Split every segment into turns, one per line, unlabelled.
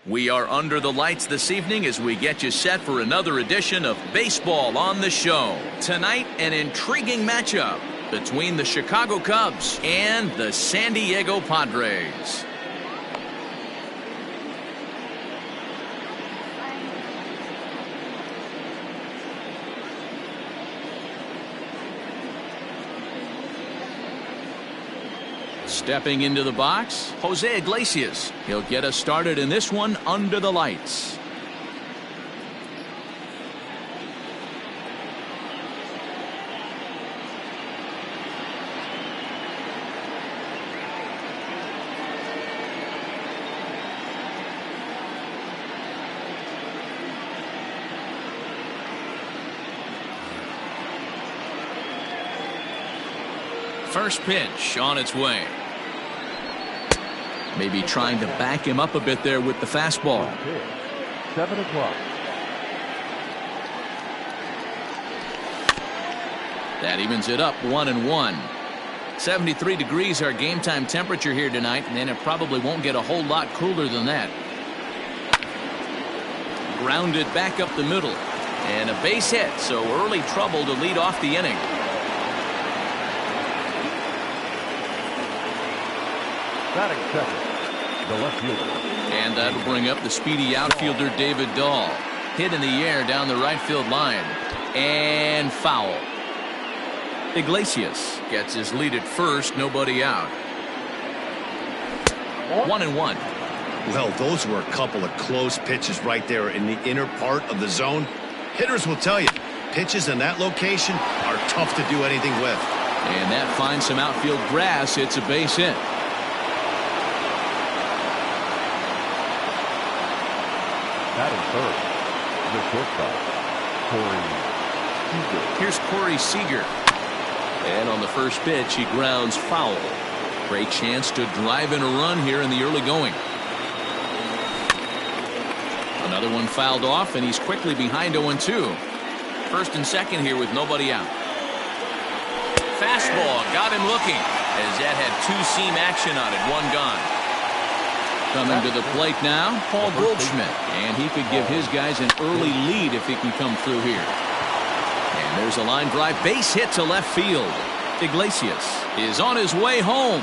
We are under the lights this evening as we get you set for another edition of Baseball on the Show. Tonight, an intriguing matchup between the Chicago Cubs and the San Diego Padres. Stepping into the box, Jose Iglesias. He'll get us started in this one under the lights. First pitch on its way. Maybe trying to back him up a bit there with the fastball.
7 o'clock.
That evens it up 1-1. 73 degrees our game time temperature here tonight, and it probably won't get a whole lot cooler than that. Grounded back up the middle. And a base hit, so early trouble to lead off the inning.
Batting second, the left fielder.
And that'll bring up the speedy outfielder David Dahl. Hit in the air down the right field line. And foul. Iglesias gets his lead at first, nobody out. 1-1.
Well, those were a couple of close pitches right there in the inner part of the zone. Hitters will tell you, pitches in that location are tough to do anything with.
And that finds some outfield grass. It's a base hit.
Batting third, the shortstop, Corey Seager.
Here's Corey Seager. And on the first pitch, he grounds foul. Great chance to drive in a run here in the early going. Another one fouled off, and he's quickly behind 0-2. First and second here with nobody out. Fastball got him looking as that had two-seam action on it. One gone. Coming to the plate now, Paul Goldschmidt. And he could give his guys an early lead if he can come through here. And there's a line drive base hit to left field. Iglesias is on his way home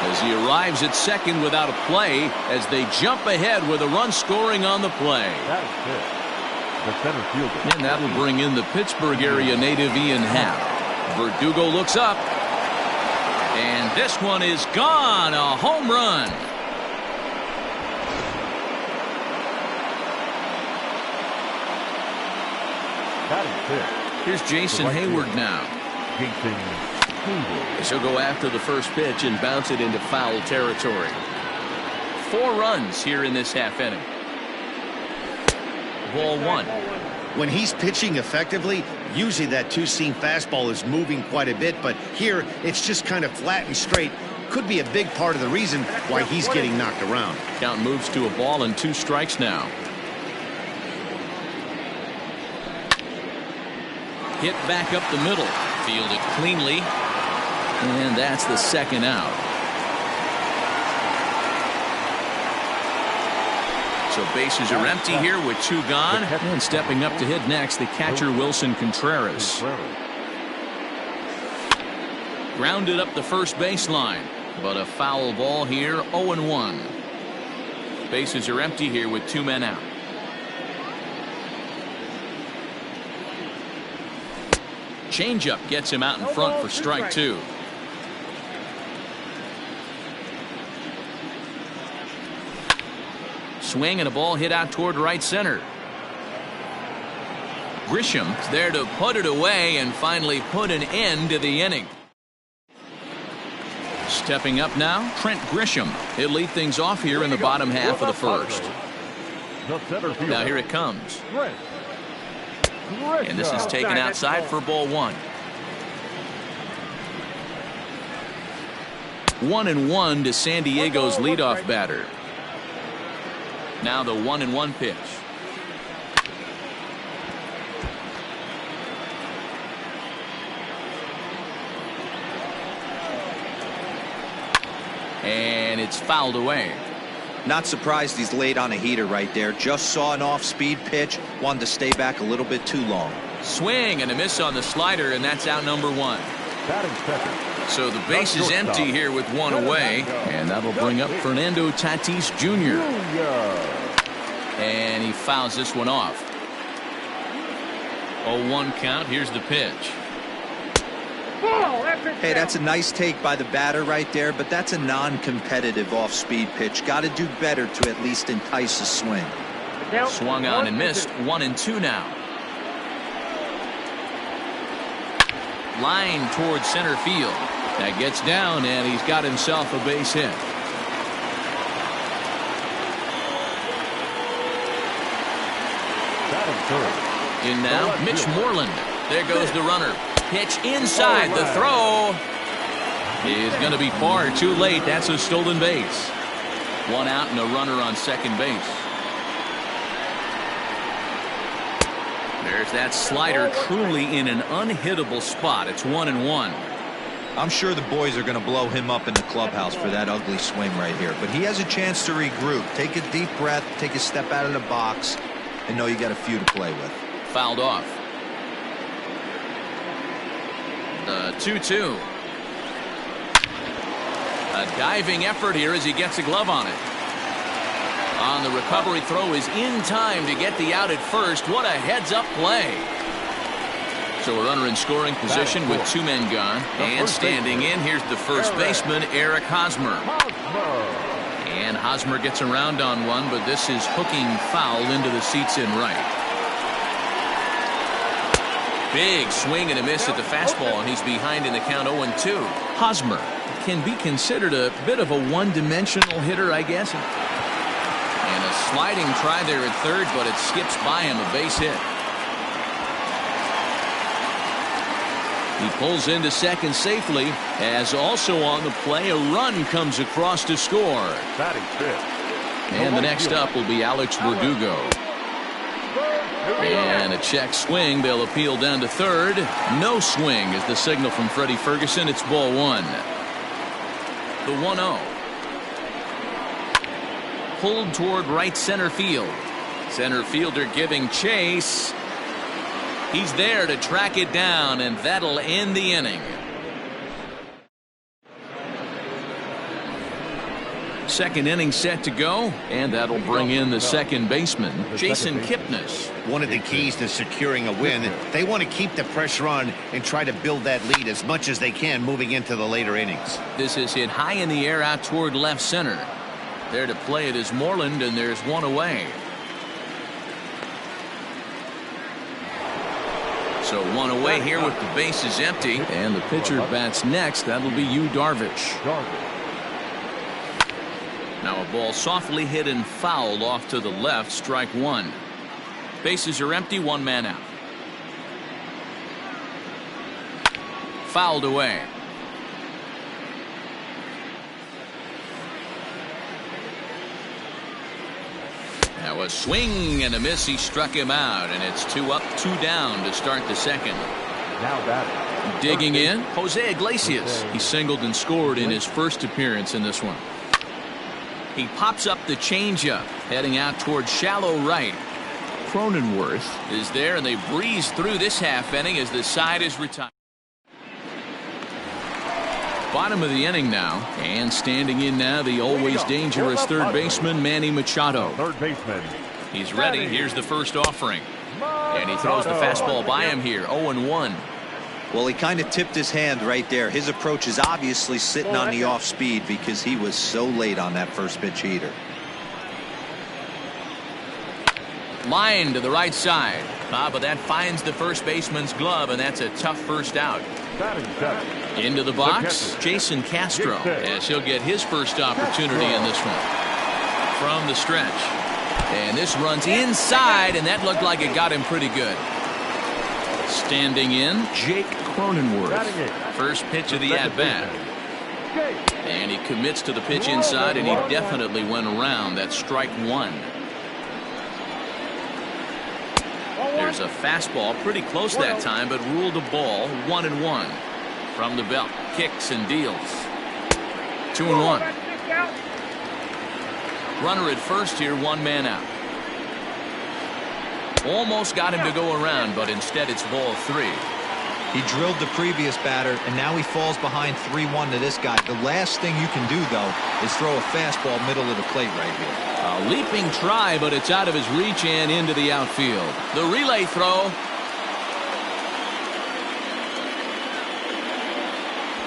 as he arrives at second without a play as they jump ahead with a run scoring on the play.
That is good. The center fielder.
And that'll bring in the Pittsburgh area native Ian Happ. Verdugo looks up. And this one is gone. A home run. Here's Jason Hayward now.
Jason Hayward.
He'll go after the first pitch and bounce it into foul territory. 4 runs here in this half inning. Ball 1.
When he's pitching effectively, usually that two-seam fastball is moving quite a bit, but here it's just kind of flat and straight. Could be a big part of the reason why he's getting knocked around.
Count moves to a ball and 2 strikes now. Hit back up the middle. Fielded cleanly. And that's the second out. So bases are empty here with 2 gone. And stepping up to hit next, the catcher Wilson Contreras. Grounded up the first baseline. But a foul ball here, 0-1. Bases are empty here with 2 men out. Changeup gets him out in front for strike 2. Swing and a ball hit out toward right center. Grisham's there to put it away and finally put an end to the inning. Stepping up now, Trent Grisham. He'll lead things off here in the bottom half of the first. Now here it comes. And this is taken outside for ball 1. 1-1 to San Diego's leadoff batter. Now the 1-1 pitch. And it's fouled away.
Not surprised he's late on a heater right there. Just saw an off-speed pitch. Wanted to stay back a little bit too long.
Swing and a miss on the slider, and that's out number one.
Batting second.
So the base is empty here with one away, and that'll bring up Fernando Tatis Jr. And he fouls this one off. 0-1 count. Here's the pitch.
Hey, that's a nice take by the batter right there, but that's a non-competitive off-speed pitch. Got to do better to at least entice a swing.
Swung on and missed. 1-2 now. Line towards center field. That gets down, and he's got himself a base hit. In now, Mitch Moreland. There goes the runner. Pitch inside. The throw is going to be far too late. That's a stolen base. One out and a runner on second base. There's that slider, truly in an unhittable spot. It's 1-1.
I'm sure the boys are going to blow him up in the clubhouse for that ugly swing right here. But he has a chance to regroup. Take a deep breath, take a step out of the box, and know you got a few to play with.
Fouled off. The 2-2. A diving effort here as he gets a glove on it. On the recovery throw is in time to get the out at first. What a heads-up play. So a runner in scoring position with two men gone. And standing in, here's the first baseman, Eric Hosmer. And Hosmer gets around on one, but this is hooking foul into the seats in right. Big swing and a miss at the fastball, and he's behind in the count 0-2. Hosmer can be considered a bit of a one-dimensional hitter, I guess. And a sliding try there at third, but it skips by him, a base hit. He pulls into second safely, as also on the play, a run comes across to score. And the next up will be Alex Verdugo. And a check swing. They'll appeal down to third. No swing is the signal from Freddie Ferguson. It's ball one. The 1-0. Pulled toward right center field. Center fielder giving chase. He's there to track it down, and that'll end the inning. Second inning set to go, and that'll bring in the second baseman, Jason Kipnis.
One of the keys to securing a win, they want to keep the pressure on and try to build that lead as much as they can moving into the later innings.
This is hit high in the air out toward left center. There to play it is Moreland, and there's one away. So one away here with the bases empty. And the pitcher bats next. That'll be Yu Darvish. Now a ball softly hit and fouled off to the left. Strike one. Bases are empty. One man out. Fouled away. Now a swing and a miss. He struck him out, and it's 2 up, 2 down to start the second.
Now batting.
Digging in, Jose Iglesias. He singled and scored in his first appearance in this one. He pops up the changeup, heading out towards shallow right. Cronenworth is there, and they breeze through this half inning as the side is retired. Bottom of the inning now, and standing in now, the always dangerous third baseman, Manny Machado.
Third baseman.
He's ready. Here's the first offering. And he throws the fastball by him here, 0-1.
Well, he kind of tipped his hand right there. His approach is obviously sitting on the off speed because he was so late on that first pitch heater.
Line to the right side. But that finds the first baseman's glove, and that's a tough first out. Into the box, Jason Castro, as he'll get his first opportunity in this one. From the stretch. And this runs inside, and that looked like it got him pretty good. Standing in, Jake Cronenworth. First pitch of the at-bat. And he commits to the pitch inside, and he definitely went around. That's strike one. There's a fastball pretty close that time, but ruled a ball. 1-1. From the belt, kicks and deals. 2-1. Runner at first here, one man out. Almost got him to go around, but instead it's ball 3.
He drilled the previous batter, and now he falls behind 3-1 to this guy. The last thing you can do, though, is throw a fastball middle of the plate right here.
A leaping try, but it's out of his reach and into the outfield. The relay throw.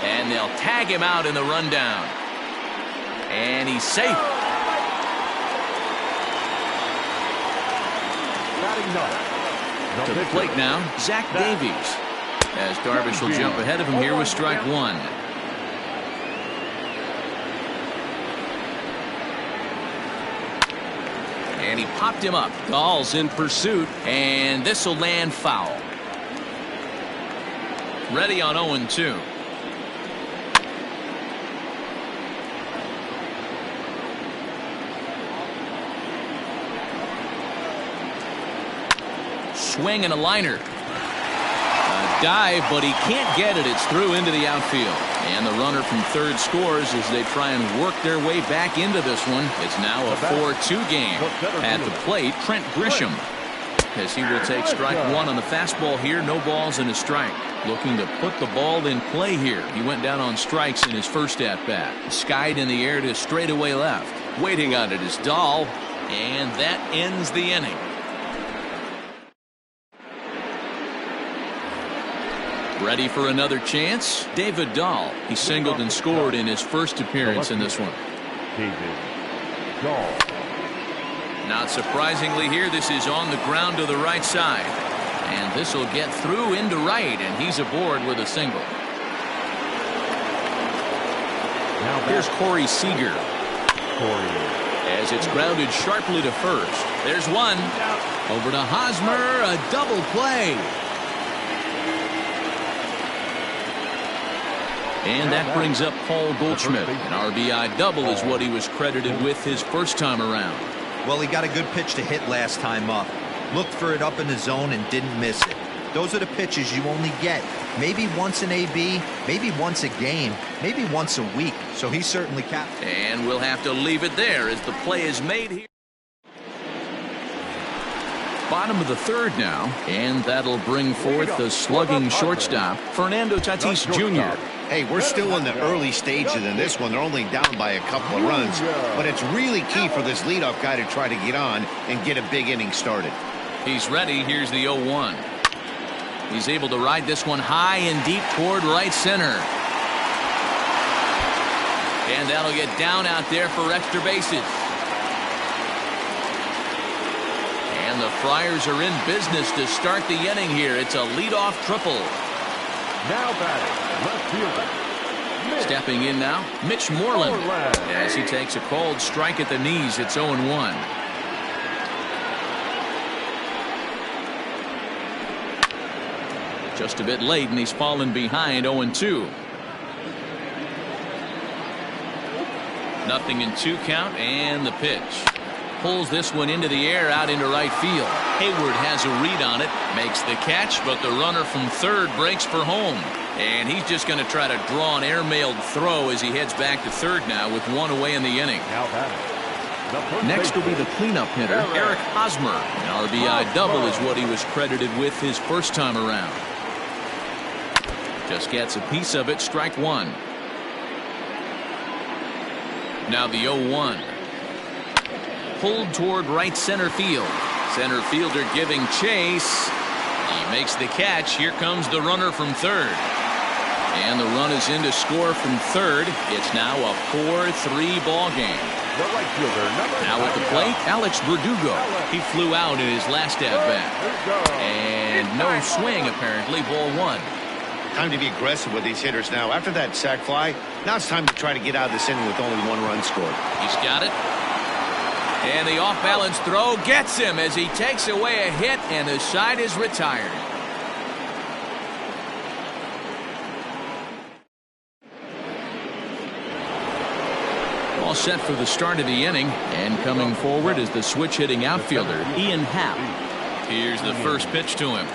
And they'll tag him out in the rundown. And he's safe. To the plate now, Zach Davies. As Darvish will jump ahead of him here with strike 1. And he popped him up. Dahl's in pursuit, and this will land foul. Ready on 0-2. Swing and a liner. A dive, but he can't get it. It's through into the outfield. And the runner from third scores as they try and work their way back into this one. It's now a 4-2 game. At the plate, Trent Grisham, as he will take strike 1 on the fastball here. No balls and a strike. Looking to put the ball in play here. He went down on strikes in his first at-bat. Skied in the air to straightaway left. Waiting on it is Dahl, and that ends the inning. Ready for another chance? David Dahl. He singled and scored in his first appearance in this one. Not surprisingly here, this is on the ground to the right side. And this will get through into right, and he's aboard with a single. Here's Corey Seager. As it's grounded sharply to first. There's one. Over to Hosmer, a double play. And that brings up Paul Goldschmidt. An RBI double is what he was credited with his first time around.
Well, he got a good pitch to hit last time up. Looked for it up in the zone and didn't miss it. Those are the pitches you only get. Maybe once an AB, maybe once a game, maybe once a week. So he certainly capped.
And we'll have to leave it there as the play is made here. Bottom of the third now, and that'll bring forth the slugging shortstop, Fernando Tatis Jr.
Hey, we're still in the early stages in this one. They're only down by a couple of runs, but it's really key for this leadoff guy to try to get on and get a big inning started.
He's ready. Here's the 0-1. He's able to ride this one high and deep toward right center. And that'll get down out there for extra bases. And the Friars are in business to start the inning here. It's a leadoff triple.
Now batting, left fielder.
Stepping in now, Mitch Moreland. As he takes a called strike at the knees, it's 0-1. Just a bit late, and he's fallen behind 0-2. Nothing in 2 count, and the pitch. Pulls this one into the air out into right field. Hayward has a read on it, makes the catch, but the runner from third breaks for home. And he's just going to try to draw an airmailed throw as he heads back to third now with 1 away in the inning. Next will be the cleanup hitter, Eric Hosmer. An RBI double is what he was credited with his first time around. Just gets a piece of it, strike 1. Now the 0-1. Pulled toward right center field. Center fielder giving chase. He makes the catch. Here comes the runner from third. And the run is in to score from third. It's now a 4-3 ball game. Now at the plate, Alex Verdugo. He flew out in his last at-bat. And no swing, apparently, ball 1.
Time to be aggressive with these hitters now. After that sac fly, now it's time to try to get out of this inning with only 1 run scored.
He's got it. And the off-balance throw gets him as he takes away a hit, and the side is retired. All set for the start of the inning, and coming forward is the switch-hitting outfielder, Ian Happ. Here's the first pitch to him.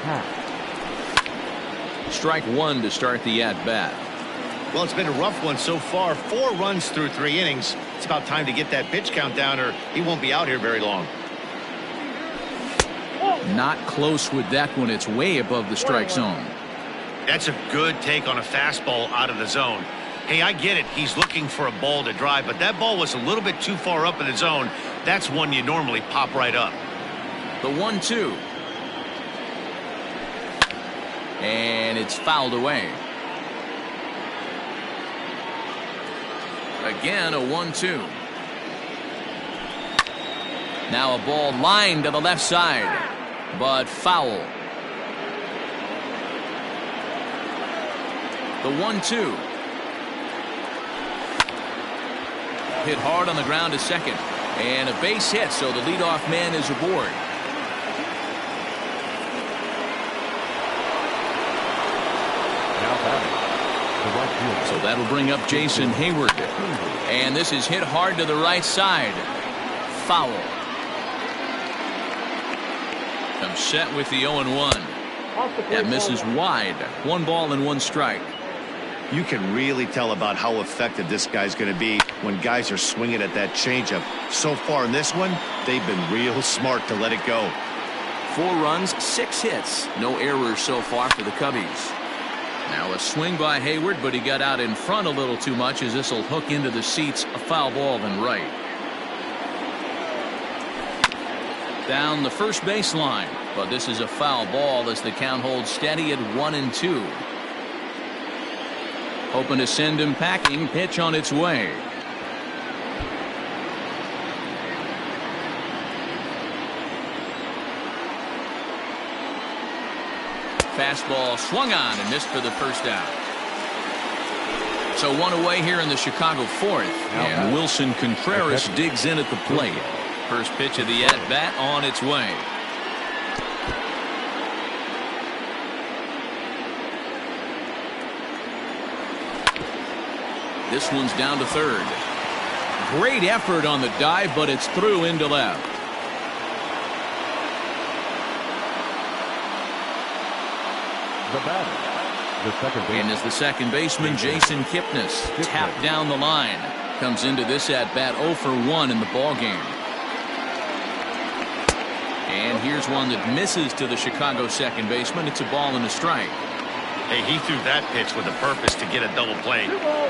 Strike 1 to start the at-bat.
Well, it's been a rough one so far. 4 runs through 3 innings. It's about time to get that pitch count down or he won't be out here very long.
Not close with that one. It's way above the strike zone.
That's a good take on a fastball out of the zone. Hey, I get it. He's looking for a ball to drive, but that ball was a little bit too far up in the zone. That's one you normally pop right up.
The 1-2. And it's fouled away. Again, a 1-2. Now a ball lined to the left side, but foul. The 1-2. Hit hard on the ground to second. And a base hit, so the leadoff man is aboard. So that'll bring up Jason Hayward. And this is hit hard to the right side. Foul. Comes set with the 0-1. That misses wide. 1 ball and 1 strike.
You can really tell about how effective this guy's going to be when guys are swinging at that changeup. So far in this one, they've been real smart to let it go.
4 runs, 6 hits. No errors so far for the Cubbies. Now a swing by Hayward, but he got out in front a little too much as this will hook into the seats. A foul ball and right. Down the first baseline, but this is a foul ball as the count holds steady at 1-2. Hoping to send him packing. Pitch on its way. Fastball swung on and missed for the first out. So 1 away here in the Chicago 4th. And Wilson Contreras digs in at the plate. First pitch of the at-bat on its way. This one's down to third. Great effort on the dive, but it's through into left.
The batter, the second baseman.
And as the second baseman, Jason Kipnis tapped down the line. Comes into this at-bat 0 for 1 in the ballgame. And here's one that misses to the Chicago second baseman. It's a ball and a strike.
Hey, he threw that pitch with a purpose to get a double play.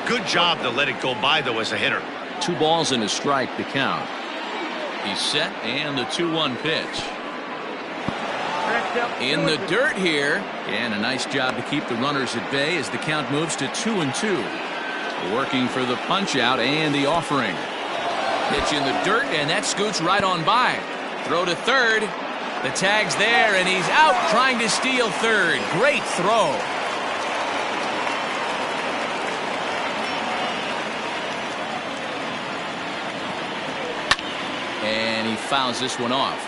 Good job to let it go by, though, as a hitter.
2 balls and a strike to count. He's set, and the 2-1 pitch. In the dirt here, and a nice job to keep the runners at bay as the count moves to 2-2. Working for the punch out and the offering. Pitch in the dirt, and that scoots right on by. Throw to third. The tag's there, and he's out trying to steal third. Great throw. And he fouls this one off.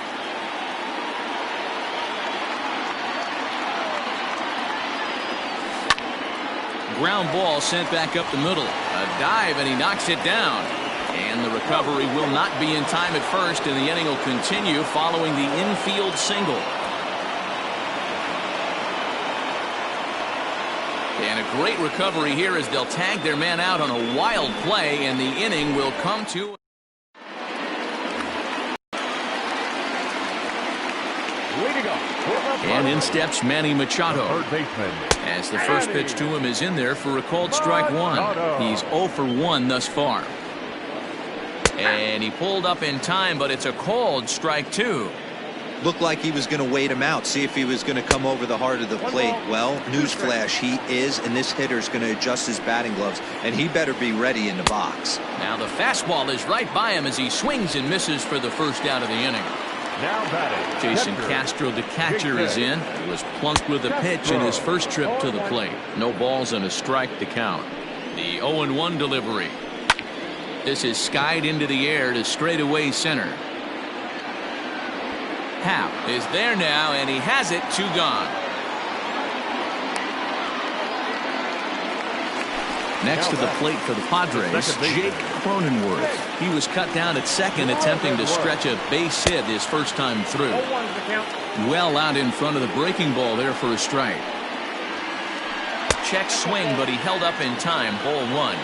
Ground ball sent back up the middle. A dive, and he knocks it down. And the recovery will not be in time at first, and the inning will continue following the infield single. And a great recovery here as they'll tag their man out on a wild play, and the inning will come to. And in steps Manny Machado. As the first pitch to him is in there for a called strike 1. He's 0 for 1 thus far. And he pulled up in time, but it's a called strike 2.
Looked like he was going to wait him out, see if he was going to come over the heart of the plate. Well, newsflash, he is, and this hitter's going to adjust his batting gloves, and he better be ready in the box.
Now the fastball is right by him as he swings and misses for the first out of the inning.
Now batting,
Jason Castro, the catcher, is in. He was plunked with a pitch in his first trip to the plate. No balls and a strike to count. The 0-1 delivery. This is skied into the air to straightaway center. Happ is there now, and he has it. 2 gone. Next to the plate for the Padres, Jake Cronenworth. He was cut down at second, attempting to stretch a base hit his first time through. Well out in front of the breaking ball there for a strike. check swing, but he held up in time. Ball one.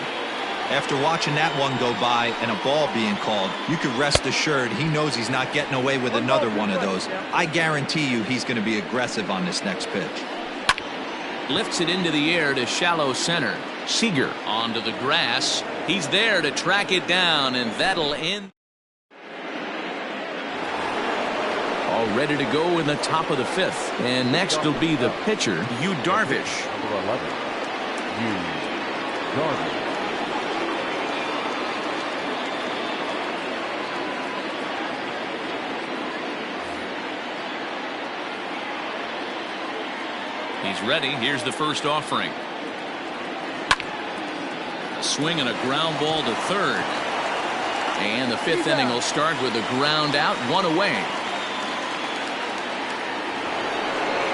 After watching that one go by and a ball being called, you can rest assured he knows he's not getting away with another one of those. I guarantee you he's going to be aggressive on this next pitch.
Lifts it into the air to shallow center. Seager onto the grass. He's there to track it down, and that'll end. All ready to go in the top of the fifth. And next will be the pitcher, Yu Darvish.
Number 11, Yu Darvish.
He's ready. Here's the first offering. A swing and a ground ball to third. And the fifth inning will start with a ground out, one away.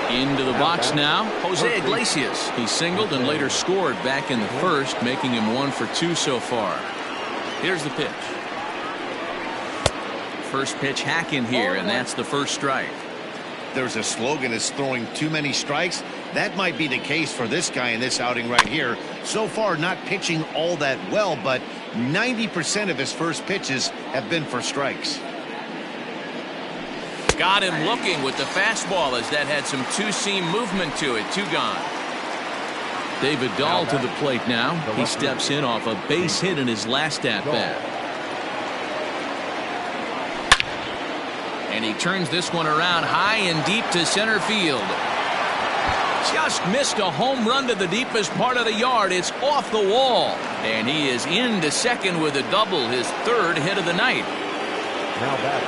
Into the box now, Jose Iglesias. He singled and later scored back in the first, making him 1 for 2 so far. Here's the pitch. First pitch hack in here, and that's the first strike.
There's a slogan, is throwing too many strikes. That might be the case for this guy in this outing right here. So far, not pitching all that well, but 90% of his first pitches have been for strikes.
Got him looking with the fastball, as that had some two-seam movement to it. 2 gone. David Dahl to the plate now. He steps in off a base hit in his last at-bat. And he turns this one around high and deep to center field. Just missed a home run to the deepest part of the yard. It's off the wall. And he is into second with a double, his 3rd hit of the night.
Now batting,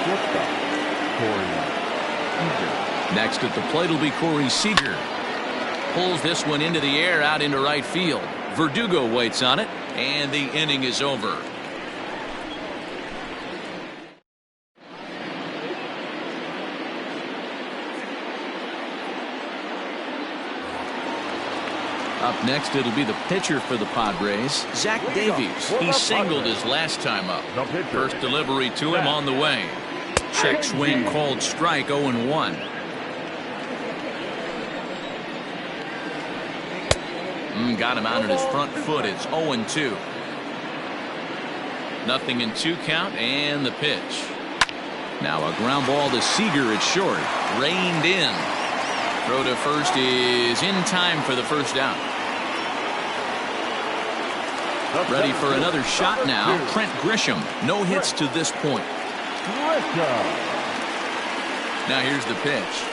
shortstop, Corey Seager.
Next at the plate will be Corey Seager. Pulls this one into the air out into right field. Verdugo waits on it, and the inning is over. Up next, it'll be the pitcher for the Padres, Zach Davies. He singled his last time up. First delivery to him on the way. Check swing called strike, 0-1. Got him out at his front foot. It's 0-2. Nothing in 2 count, and the pitch. Now a ground ball to Seager at short. Reined in. Throw to first is in time for the first out. Ready for another shot now. Trent Grisham. No hits to this point. Now here's the pitch.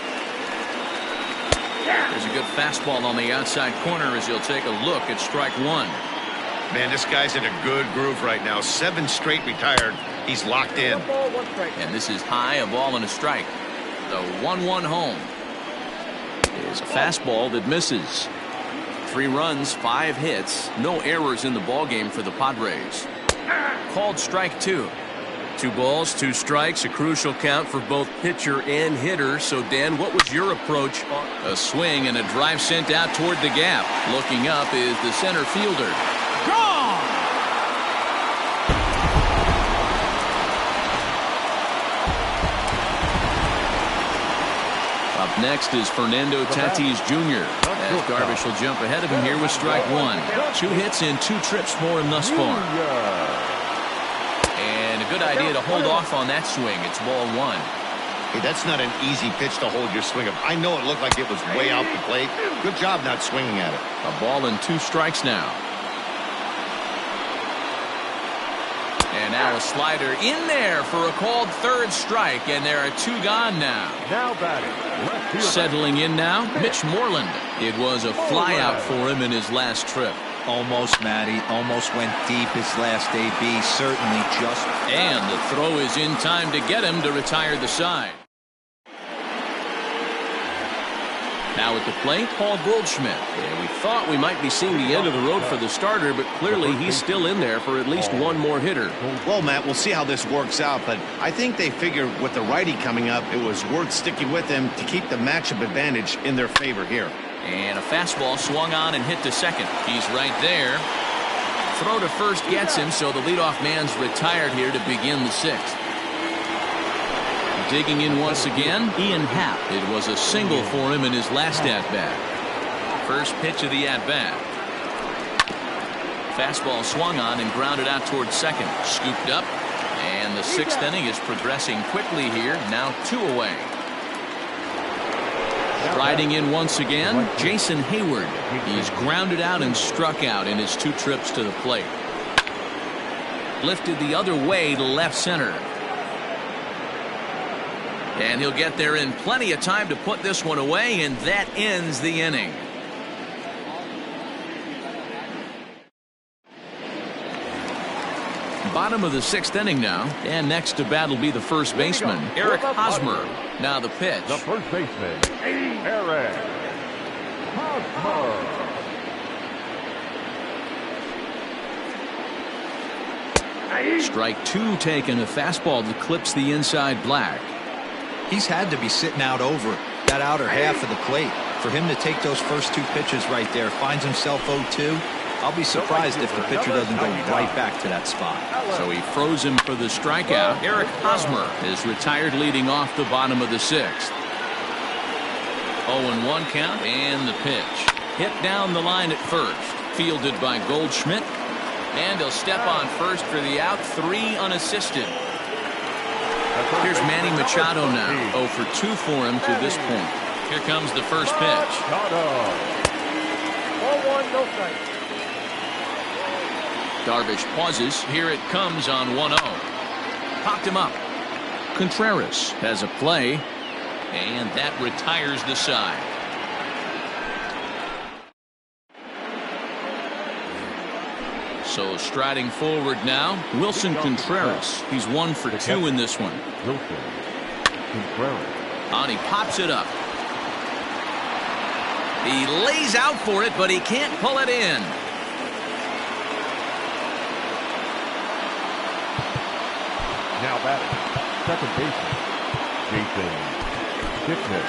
There's a good fastball on the outside corner as he'll take a look at strike 1.
Man, this guy's in a good groove right now. 7 straight retired. He's locked in.
And this is high, a ball and a strike. The 1-1 home. Is a fastball that misses. 3 runs, 5 hits, no errors in the ballgame for the Padres. Called strike 2. 2 balls, 2 strikes, a crucial count for both pitcher and hitter. So, Dan, what was your approach? A swing and a drive sent out toward the gap. Looking up is the center fielder. Gone! Up next is Fernando Tatis Jr. as Darvish will jump ahead of him here with strike 1. 2 hits and 2 trips for him thus far. And a good idea to hold off on that swing. It's ball 1.
Hey, that's not an easy pitch to hold your swing of. I know it looked like it was way out the plate. Good job not swinging at it.
A ball and 2 strikes now. And now a slider in there for a called 3rd strike, and there are 2 gone now.
Now batting, left fielder.
Settling in now, Mitch Moreland. It was a flyout for him in his last trip.
Almost, Matty. Almost went deep his last AB. Certainly just.
And the throw is in time to get him to retire the side. Now at the plate, Paul Goldschmidt. And we thought we might be seeing the end of the road for the starter, but clearly he's still in there for at least 1 more hitter.
Well, Matt, we'll see how this works out, but I think they figured with the righty coming up, it was worth sticking with him to keep the matchup advantage in their favor here.
And a fastball swung on and hit to second. He's right there. Throw to first gets him, so the leadoff man's retired here to begin the 6th. Digging in once again, Ian Happ. It was a single for him in his last at-bat. First pitch of the at-bat. Fastball swung on and grounded out towards second. Scooped up. And the sixth inning is progressing quickly here. Now 2 away. Riding in once again, Jason Hayward. He's grounded out and struck out in his 2 trips to the plate. Lifted the other way to left center. And he'll get there in plenty of time to put this one away, and that ends the inning. Bottom of the 6th inning now, and next to bat will be the first baseman, Eric Hosmer. Now the pitch.
The first baseman, Eric Hosmer.
Strike 2 taken. A fastball that clips the inside black.
He's had to be sitting out over that outer half of the plate. For him to take those first 2 pitches right there, finds himself 0-2. I'll be surprised if the pitcher doesn't go right back to that spot.
So he froze him for the strikeout. Eric Hosmer is retired leading off the bottom of the 6th. 0-1 count and the pitch. Hit down the line at first. Fielded by Goldschmidt. And he'll step on first for the out. 3 unassisted. Here's Manny Machado now. 0 for 2 for him to this point. Here comes the first pitch.
1-1, no strike.
Darvish pauses. Here it comes on 1-0. Popped him up. Contreras has a play, and that retires the side. So striding forward now, Wilson Contreras. He's 1 for 2 in this one.
Wilson Contreras.
And he pops it up. He lays out for it, but he can't pull it in.
Now batting, second baseman, Jason Kipnis.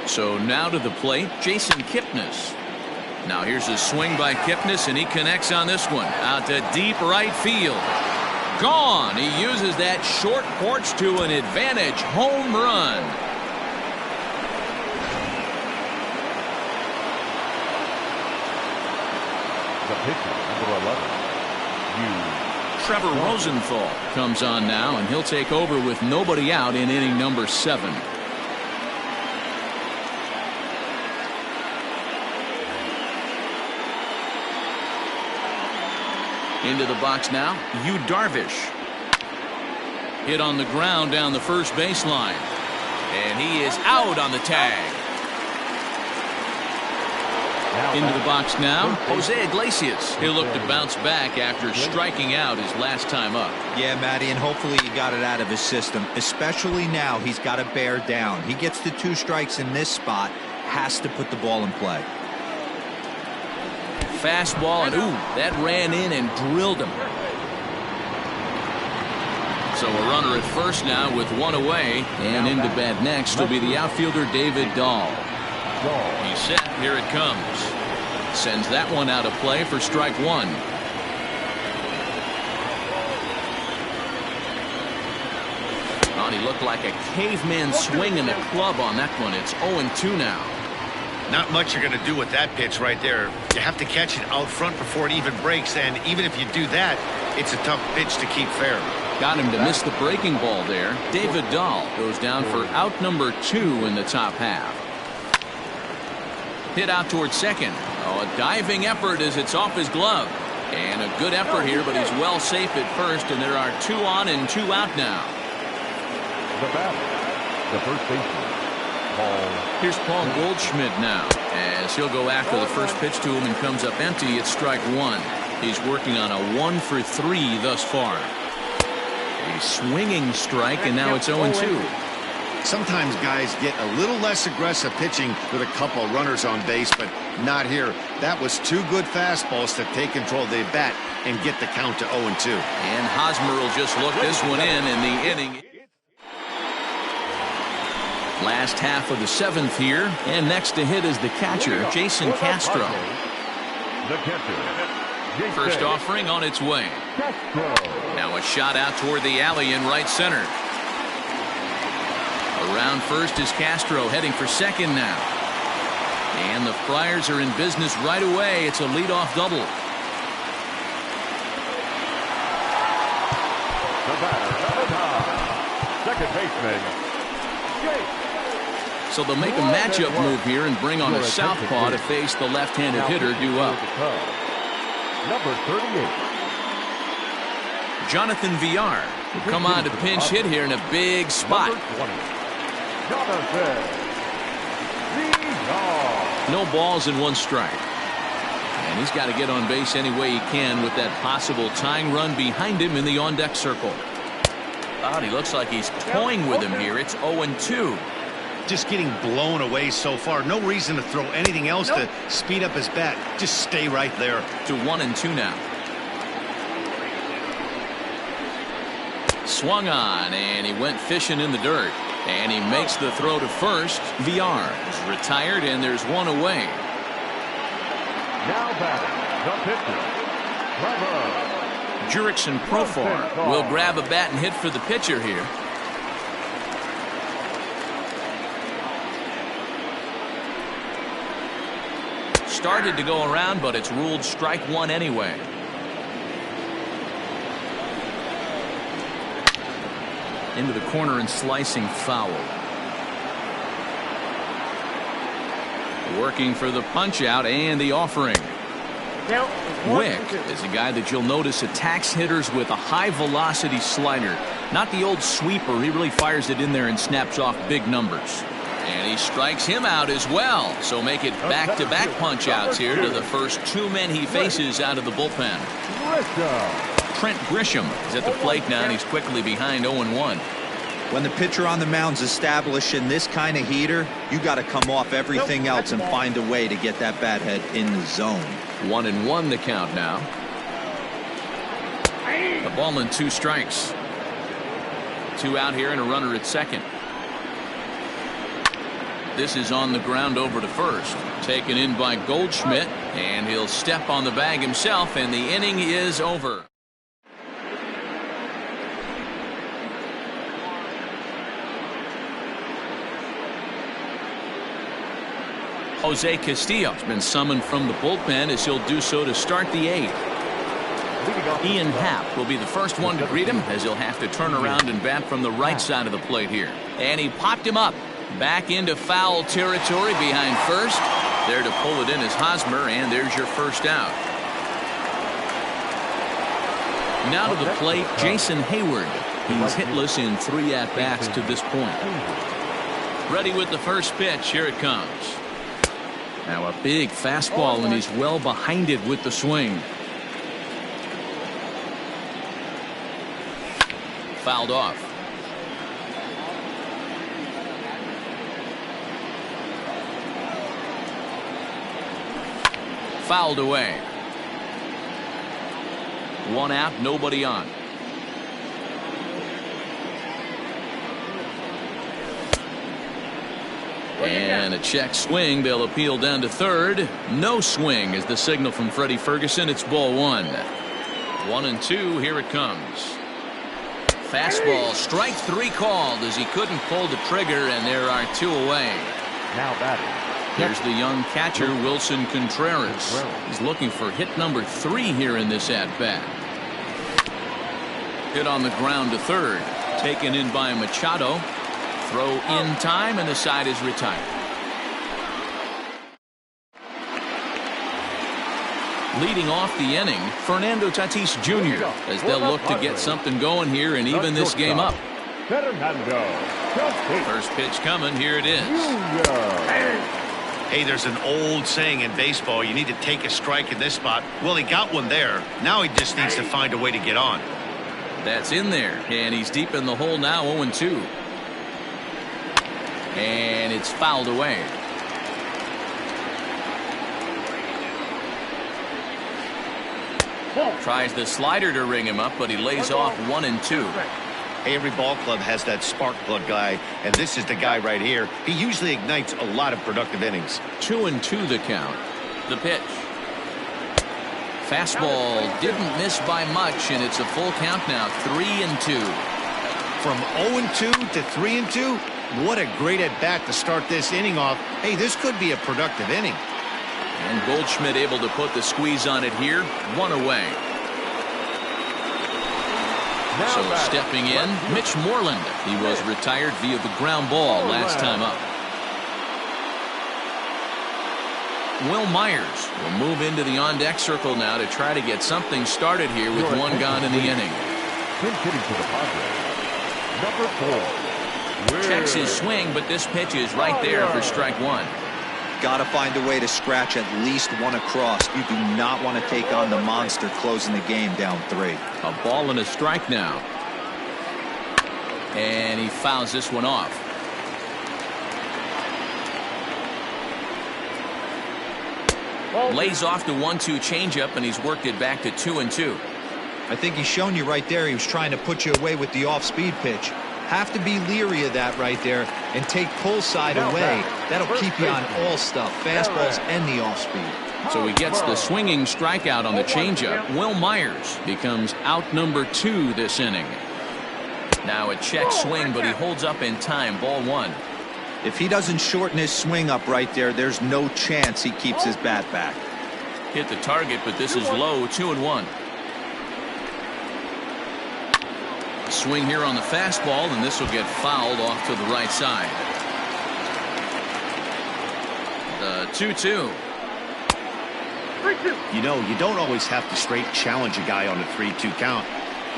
So now to the plate, Jason Kipnis. Now here's a swing by Kipnis, and he connects on this one. Out to deep right field. Gone. He uses that short porch to an advantage home run.
The pitcher, number 11,
Trevor Rosenthal comes on now, and he'll take over with nobody out in inning number 7. Into the box now, Yu Darvish. Hit on the ground down the first baseline. And he is out on the tag. Into the box now, Jose Iglesias. He'll look to bounce back after striking out his last time up.
Yeah, Matty, and hopefully he got it out of his system. Especially now, he's got to bear down. He gets the 2 strikes in this spot, has to put the ball in play.
Fastball, and ooh, that ran in and drilled him. So a runner at first now with 1 away, and into bat next will be the outfielder David Dahl. He's set. Here it comes. Sends that one out of play for strike 1. Oh, he looked like a caveman swinging a club on that one. It's 0-2 now.
Not much you're going to do with that pitch right there. You have to catch it out front before it even breaks, and even if you do that, it's a tough pitch to keep fair.
Got him to miss the breaking ball there. David Dahl goes down for out number 2 in the top half. Hit out towards second. Oh, a diving effort as it's off his glove. And a good effort here, but he's well safe at first, and there are 2 on and 2 out now.
the batter, the first baseman.
Here's Paul Goldschmidt now, as he'll go after the first pitch to him and comes up empty at strike 1. He's working on a 1 for 3 thus far. A swinging strike, and now it's 0-2.
Sometimes guys get a little less aggressive pitching with a couple runners on base, but not here. That was 2 good fastballs to take control of the bat and get the count to 0-2.
And Hosmer will just look this one in the inning. Last half of the 7th here, and next to hit is the catcher, Jason Castro.
The catcher,
First offering on its way. Now a shot out toward the alley in right center. Around first is Castro, heading for second now. And the Friars are in business right away. It's a leadoff double.
The batter, number 9, second baseman, Jake.
So they'll make a matchup move here and bring on a southpaw to face the left-handed hitter due up.
Number 38.
Jonathan Villar will come on to pinch hit here in a big spot.
Number 20. Jonathan Villar.
No balls and 1 strike. And he's got to get on base any way he can with that possible tying run behind him in the on-deck circle. God, he looks like he's toying with him here. It's 0-2.
Just getting blown away so far. No reason to throw anything else to speed up his bat. Just stay right there.
To 1-2 now. Swung on, and he went fishing in the dirt. And he makes the throw to first. Villar is retired, and there's 1 away.
Now batting, the pitcher, Trevor.
Jurickson Profar will grab a bat and hit for the pitcher here. Started to go around, but it's ruled strike 1 anyway. Into the corner and slicing foul. Working for the punch out and the offering. Wick is a guy that you'll notice attacks hitters with a high velocity slider. Not the old sweeper. He really fires it in there and snaps off big numbers. And he strikes him out as well. So make it back-to-back punch outs here to the first 2 men he faces out of the bullpen. Trent Grisham is at the plate now, and he's quickly behind 0-1.
When the pitcher on the mound's establishing this kind of heater, you got to come off everything else and find a way to get that bat head in the zone.
1-1 the count now. The ball and 2 strikes. 2 out here and a runner at second. This is on the ground over to first. Taken in by Goldschmidt, and he'll step on the bag himself, and the inning is over. Jose Castillo has been summoned from the bullpen as he'll do so to start the 8th. Ian Happ will be the first one to greet him as he'll have to turn around and bat from the right side of the plate here. And he popped him up. Back into foul territory behind first. There to pull it in is Hosmer, and there's your first out. Now to the plate, Jason Hayward. He's hitless in 3 at-bats to this point. Ready with the first pitch. Here it comes. Now a big fastball, and he's well behind it with the swing. Fouled off. Fouled away. 1 out, nobody on. And a check swing. They'll appeal down to third. No swing is the signal from Freddie Ferguson. It's ball 1. 1-2. Here it comes. Fastball, strike 3 called as he couldn't pull the trigger, and there are 2 away.
Now batting.
Here's the young catcher, Wilson Contreras. He's looking for hit number 3 here in this at-bat. Hit on the ground to third. Taken in by Machado. Throw in time, and the side is retired. Leading off the inning, Fernando Tatis Jr. as they'll look to get something going here and even this game up. First pitch coming. Here it is.
Hey, there's an old saying in baseball, you need to take a strike in this spot. Well, he got one there. Now he just needs to find a way to get on.
That's in there, and he's deep in the hole now, 0-2. And it's fouled away. Tries the slider to ring him up, but he lays off 1-2.
Hey, every ball club has that spark plug guy, and this is the guy right here. He usually ignites a lot of productive innings.
2-2 the count. The pitch. Fastball didn't miss by much, and it's a full count now. 3-2.
From 0-2 to 3-2, what a great at-bat to start this inning off. Hey, this could be a productive inning.
And Goldschmidt able to put the squeeze on it here. 1 away. So stepping in, Mitch Moreland. He was retired via the ground ball last time up. Will Myers will move into the on-deck circle now to try to get something started here with 1 gone in the inning.
Hitting to the Padres, number 4.
Checks his swing, but this pitch is right there for strike 1.
Got to find a way to scratch at least 1 across. You do not want to take on the monster closing the game down 3.
A ball and a strike now. And he fouls this one off. Lays off the 1-2 changeup, and he's worked it back to 2-2.
I think he's shown you right there he was trying to put you away with the off-speed pitch. Have to be leery of that right there and take pull side away. That'll keep you on all stuff, fastballs and the off-speed.
So he gets the swinging strikeout on the changeup. Will Myers becomes out number 2 this inning. Now a check swing, but he holds up in time. Ball 1.
If he doesn't shorten his swing up right there, there's no chance he keeps his bat back.
Hit the target, but this is low. 2-1. Swing here on the fastball, and this will get fouled off to the right side. The 2-2.
You know, you don't always have to straight challenge a guy on a 3-2 count.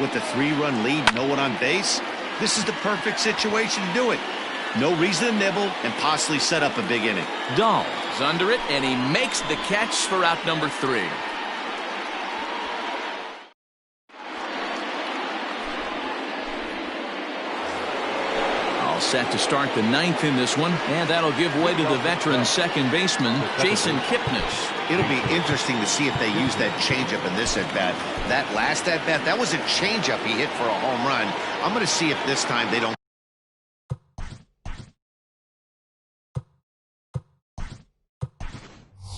With the 3-run lead, no one on base, this is the perfect situation to do it. No reason to nibble and possibly set up a big inning.
Dahl is under it, and he makes the catch for out number 3. Set to start the 9th in this one, and that'll give way to the veteran second baseman, Jason Kipnis.
It'll be interesting to see if they use that changeup in this at-bat. That last at-bat, that was a changeup he hit for a home run. I'm going to see if this time they don't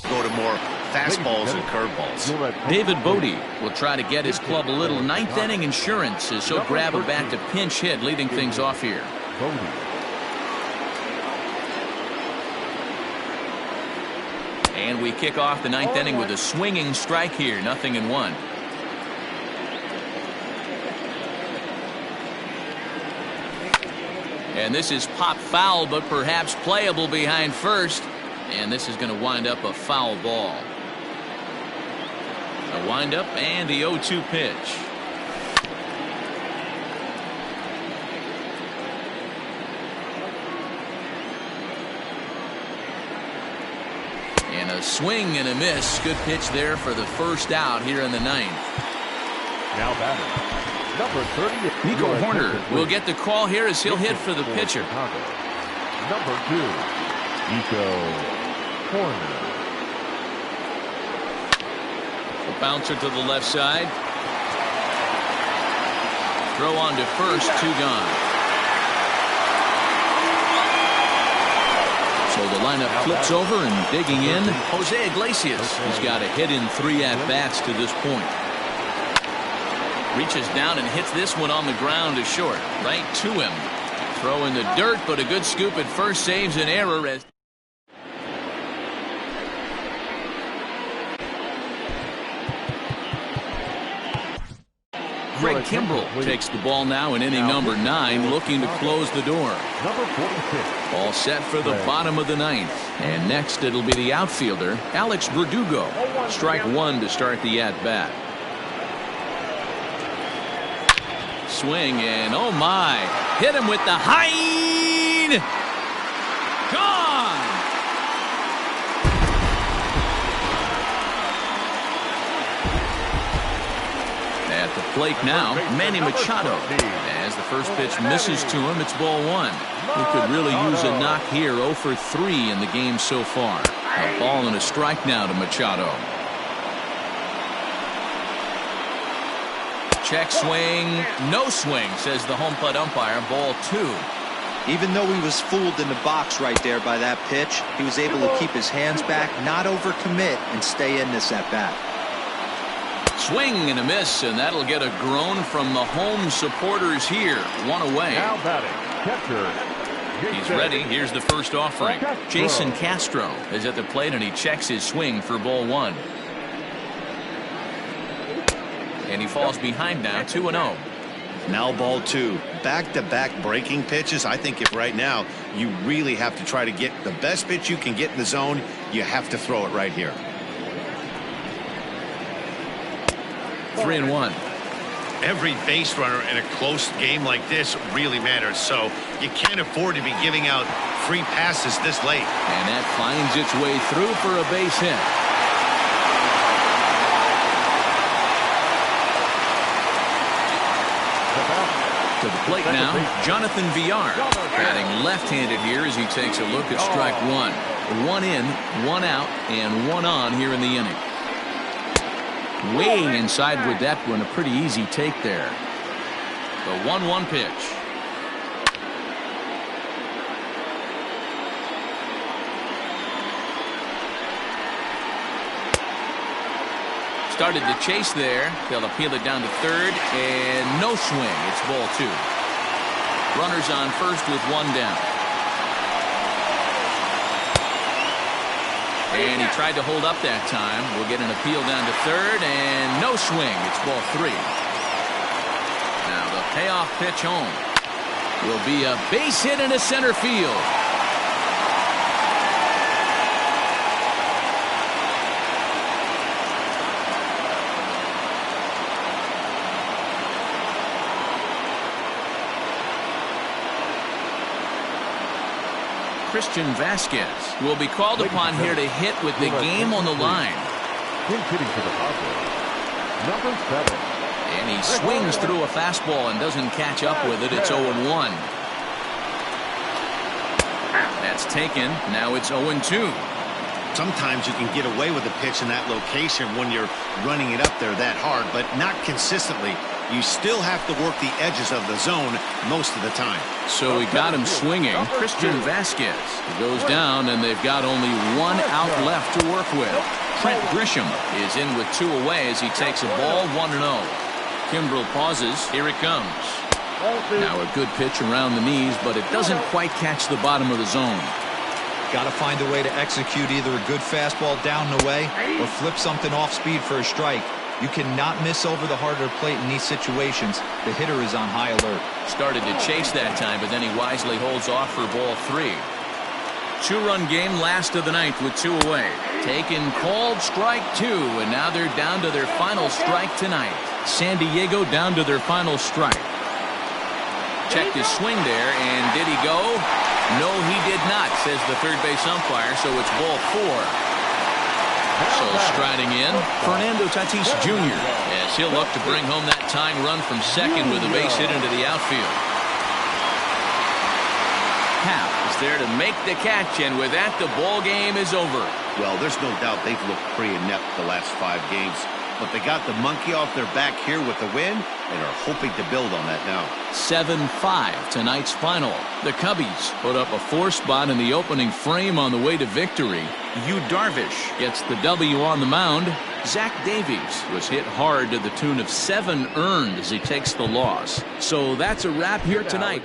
go to more fastballs and curveballs.
David Bodie will try to get his club a little 9th inning insurance as he'll grab a bat to pinch hit, leading things off here. And we kick off the 9th inning with a swinging strike here. 0-1. And this is pop foul, but perhaps playable behind first. And this is going to wind up a foul ball. A windup and the 0-2 pitch. And a swing and a miss. Good pitch there for the first out here in the 9th.
Now batting, number 30.
Nico Horner will get the call here as he'll hit for the pitcher.
Number 2, Nico Horner.
A bouncer to the left side. Throw on to first, 2 gone. So the lineup flips over, and digging in, Jose Iglesias. He's got a hit in 3 at-bats to this point. Reaches down and hits this one on the ground to short. Right to him. Throw in the dirt, but a good scoop at first saves an error as Greg Kimbrell takes the ball now in inning number 9, looking to close the door.
Number 46.
All set for the bottom of the 9th. And next it'll be the outfielder, Alex Verdugo. Strike 1 to start the at-bat. Swing, and oh my. Hit him with the Hine. Gone. At the plate now, Manny Machado. As the first pitch misses to him, it's ball 1. He could really use a knock here. 0 for 3 in the game so far. A ball and a strike now to Machado. Check swing, no swing, says the home plate umpire. Ball 2.
Even though he was fooled in the box right there by that pitch, he was able to keep his hands back, not overcommit, and stay in this at bat.
Swing and a miss, and that'll get a groan from the home supporters here. 1 away.
Now batting, catcher.
He's ready. Here's the first offering. Jason Castro is at the plate, and he checks his swing for ball 1. And he falls behind now, 2-0.
Now ball 2. Back-to-back breaking pitches. I think if right now you really have to try to get the best pitch you can get in the zone, you have to throw it right here.
3-1.
Every base runner in a close game like this really matters, so you can't afford to be giving out free passes this late.
And that finds its way through for a base hit. To the plate now, Jonathan Villar, batting left-handed here as he takes a look at strike 1. 1 in, 1 out, and 1 on here in the inning. Way inside with that one, a pretty easy take there. The 1-1 pitch. Started the chase there. They'll appeal it down to third, and no swing. It's ball 2. Runners on first with 1 down. And he tried to hold up that time. We'll get an appeal down to third, and no swing. It's ball 3. Now the payoff pitch home will be a base hit into center field. Christian Vasquez will be called upon here to hit with the game on the line.
He's hitting to the outfield. Number 7.
And he swings through a fastball and doesn't catch up with it. It's 0-1. That's taken. Now it's 0-2.
Sometimes you can get away with a pitch in that location when you're running it up there that hard, but not consistently. You still have to work the edges of the zone most of the time.
So he got him swinging. Christian Vasquez goes down, and they've got only 1 out left to work with. Trent Grisham is in with 2 away as he takes a ball 1-0. Kimbrel pauses. Here it comes. Now a good pitch around the knees, but it doesn't quite catch the bottom of the zone.
Got to find a way to execute either a good fastball down and away or flip something off speed for a strike. You cannot miss over the heart of the plate in these situations. The hitter is on high alert.
Started to chase that time, but then he wisely holds off for ball 3. 2-run game, last of the ninth with 2 away. Taken, called, strike 2, and now they're down to their final strike tonight. San Diego down to their final strike. Checked his swing there, and did he go? No, he did not, says the third base umpire, so it's ball 4. So striding in, Fernando Tatis Jr. as he'll look to bring home that tying run from second with a base hit into the outfield. Happ is there to make the catch, and with that, the ball game is over.
Well, there's no doubt they've looked pretty inept the last 5 games, but they got the monkey off their back here with the win and are hoping to build on that now.
7-5 tonight's final. The Cubbies put up a 4 spot in the opening frame on the way to victory. Yu Darvish gets the W on the mound. Zach Davies was hit hard to the tune of 7 earned as he takes the loss. So that's a wrap here tonight.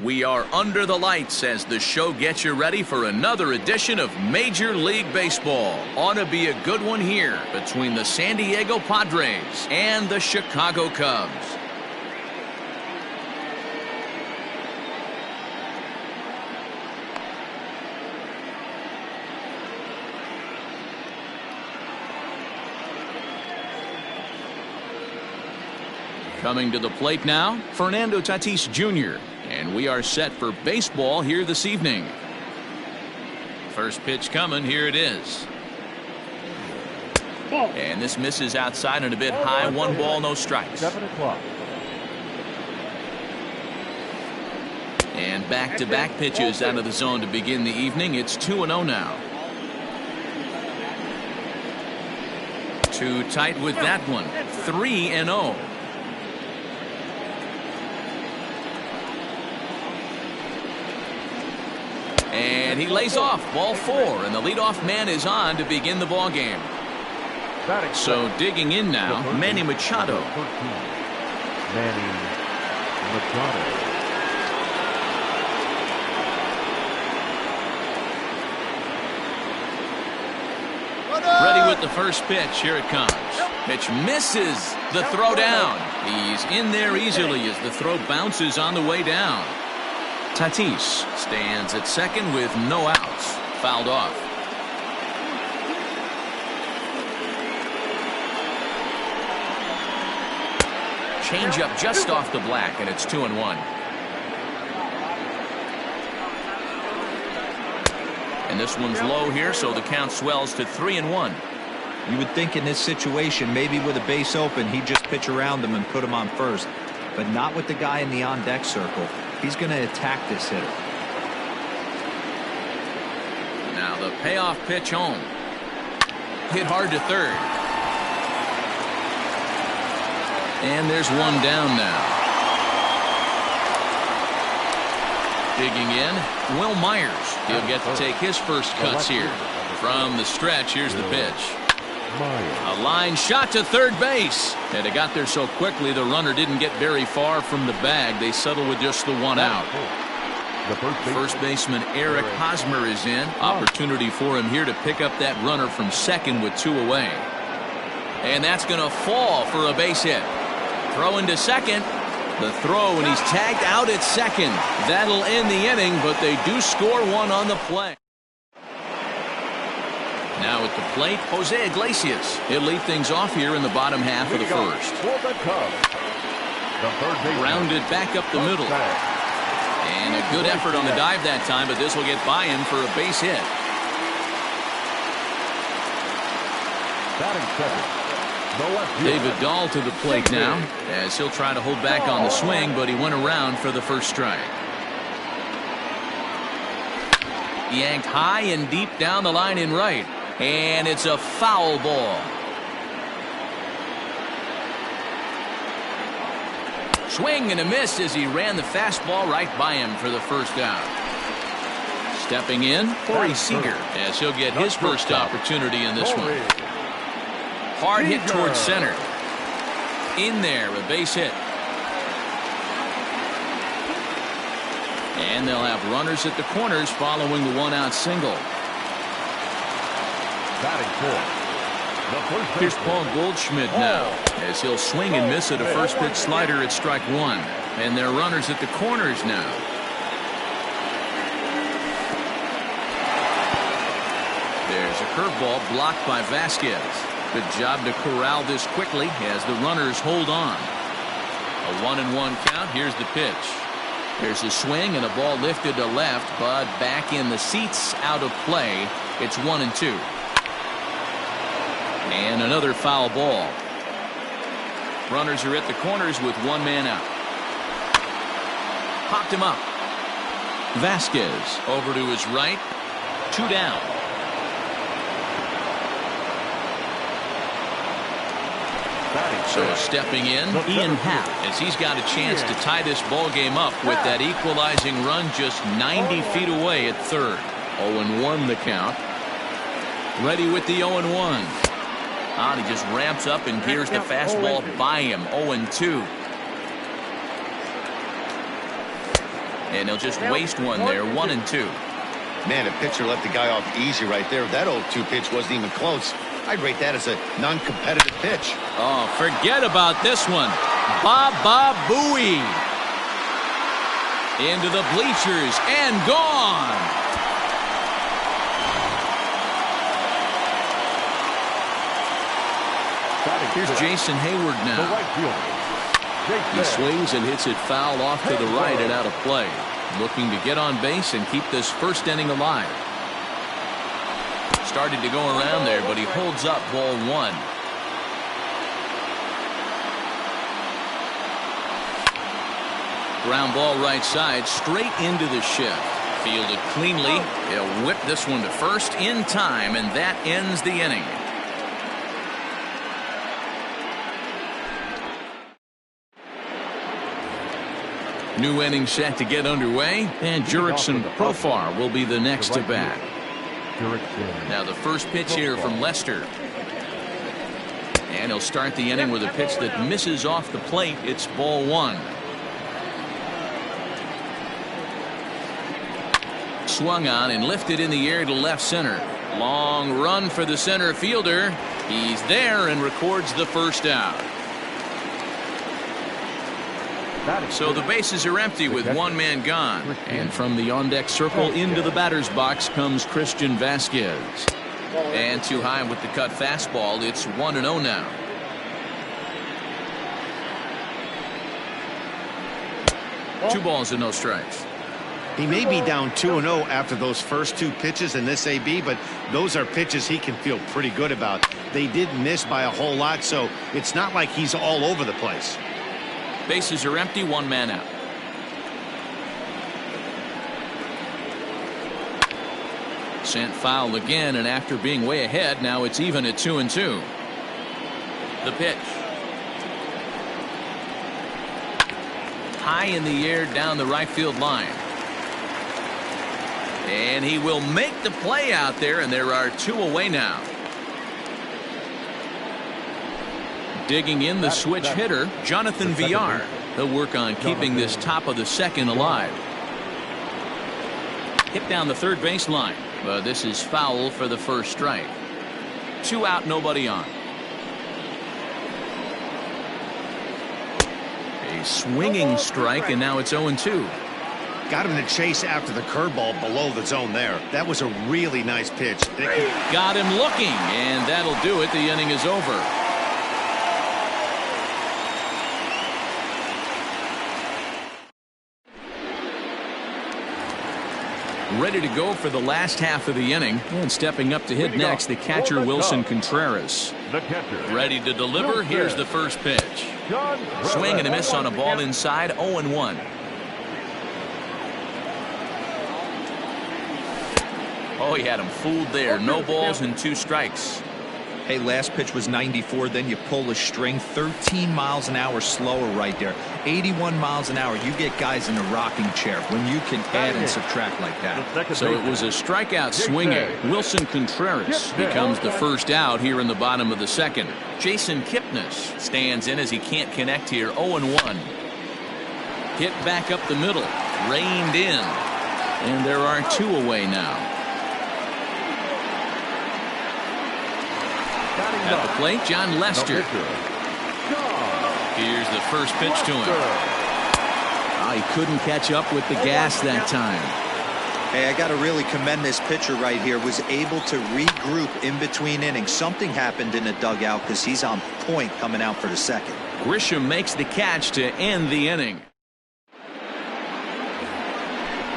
We are under the lights as the show gets you ready for another edition of Major League Baseball. Ought to be a good one here between the San Diego Padres and the Chicago Cubs. Coming to the plate now, Fernando Tatis Jr., and we are set for baseball here this evening. First pitch coming, here it is. And this misses outside and a bit high, 1 ball, no strikes.
7 o'clock.
And back-to-back pitches out of the zone to begin the evening. It's 2-0 now. Too tight with that one. 3-0. And he lays off, ball 4, and the leadoff man is on to begin the ball game. So digging in now, Manny Machado.
Manny Machado.
Ready with the first pitch. Here it comes. Pitch misses. The throw down. He's in there easily as the throw bounces on the way down. Tatis stands at second with no outs. Fouled off. Changeup just off the black, and it's 2-1. And this one's low here, so the count swells to 3-1.
You would think in this situation, maybe with a base open, he'd just pitch around him and put him on first. But not with the guy in the on-deck circle. He's going to attack this hitter.
Now the payoff pitch home. Hit hard to third. And there's one down now. Digging in, Will Myers. He'll get to take his first cuts here. From the stretch, here's the pitch. A line shot to third base. And it got there so quickly the runner didn't get very far from the bag. They settled with just the one out. First baseman Eric Hosmer is in. Opportunity for him here to pick up that runner from second with 2 away. And that's going to fall for a base hit. Throw into second. The throw, and he's tagged out at second. That'll end the inning, but they do score one on the play. Now at the plate, Jose Iglesias. He'll lead things off here in the bottom half of the first. Grounded back up the middle. And a good effort on the dive that time, but this will get by him for a base hit.
Batting second.
David Dahl to the plate now, as he'll try to hold back on the swing, but he went around for the first strike. Yanked high and deep down the line in right. And it's a foul ball. Swing and a miss as he ran the fastball right by him for the first out. Stepping in, Corey Seager, as he'll get his first opportunity in this one. Hard hit towards center. In there, a base hit. And they'll have runners at the corners following the one-out single. Here's Paul Goldschmidt now, as he'll swing and miss at a first pitch slider at strike 1. And they're runners at the corners now. There's a curveball blocked by Vasquez. Good job to corral this quickly as the runners hold on. A 1-1 count. Here's the pitch. There's a swing and a ball lifted to left, but back in the seats, out of play. It's 1-2. And another foul ball. Runners are at the corners with one man out. Popped him up. Vasquez over to his right. 2 down. So stepping in, Ian Happ, as he's got a chance to tie this ball game up with that equalizing run just 90 feet away at third. 0-1 the count. Ready with the 0-1. He just ramps up and gears the fastball by him. 0-2. And he'll just waste one there, 1-2.
Man, a pitcher let the guy off easy right there. That 0-2 pitch wasn't even close. I'd rate that as a non-competitive pitch.
Oh, forget about this one. Baba Booey. Into the bleachers and gone. Here's Jason Hayward now. He swings and hits it foul off to the right and out of play. Looking to get on base and keep this first inning alive. Started to go around there, but he holds up ball one. Ground ball right side, straight into the shift. Fielded cleanly. He'll whip this one to first in time, and that ends the inning. New inning set to get underway, and Jurickson Profar will be the next to bat. Now the first pitch here from Lester. And he'll start the inning with a pitch that misses off the plate. It's ball one. Swung on and lifted in the air to left center. Long run for the center fielder. He's there and records the first out. So the bases are empty with one man gone. And from the on-deck circle into the batter's box comes Christian Vasquez. And too high with the cut fastball. It's 1-0 now. Two balls and no strikes.
He may be down 2-0 after those first two pitches in this AB, but those are pitches he can feel pretty good about. They did miss by a whole lot, so it's not like he's all over the place.
Bases are empty, one man out. Sent foul again, and after being way ahead, now it's even at 2-2. The pitch. High in the air down the right field line. And he will make the play out there, and there are two away now. Digging in the switch hitter, Jonathan Villar. He'll work on keeping this top of the second alive. Hit down the third baseline, but this is foul for the first strike. Two out, nobody on. A swinging strike, and now it's 0-2.
Got him to chase after the curveball below the zone there. That was a really nice pitch.
Got him looking, and that'll do it. The inning is over. Ready to go for the last half of the inning, and stepping up to hit next, the catcher Wilson Contreras. Ready to deliver. Here's the first pitch. Swing and a miss on a ball inside. 0-1. Oh, he had him fooled there. No balls and two strikes.
Hey, last pitch was 94, then you pull a string 13 miles an hour slower right there. 81 miles an hour. You get guys in a rocking chair when you can add and subtract like that.
So it was a strikeout swinging. Wilson Contreras becomes the first out here in the bottom of the second. Jason Kipnis stands in as he can't connect here. 0-1. Hit back up the middle. Reined in. And there are two away now. At the plate, John Lester. Here's the first pitch to him. Oh, he couldn't catch up with the gas that time.
Hey, I got to really commend this pitcher right here. Was able to regroup in between innings. Something happened in the dugout because he's on point coming out for the second.
Grisham makes the catch to end the inning.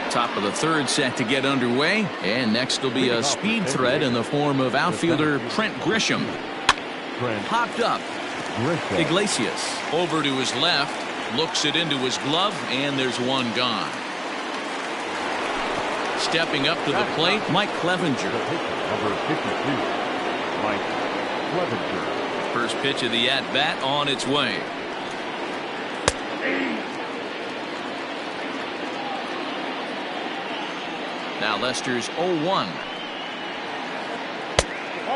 Top of the third set to get underway, and next will be a speed threat in the form of outfielder Trent Grisham. Popped up. Iglesias over to his left, looks it into his glove, and there's one gone. Stepping up to the plate, Mike Clevenger.
Number 52, Mike Clevenger.
First pitch of the at-bat on its way. Now Lester's 0-1.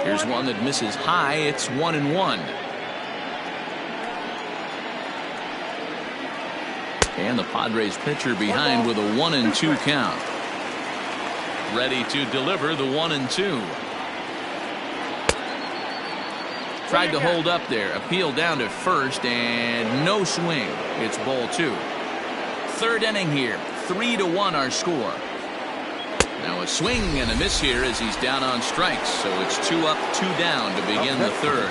Here's one that misses high. It's 1-1. And the Padres pitcher behind with a 1-2 count. Ready to deliver the 1-2. Tried to hold up there. Appeal down to first and no swing. It's ball 2. Third inning here. 3-1 our score. Now a swing and a miss here as he's down on strikes. So it's 2 up, 2 down to begin the third.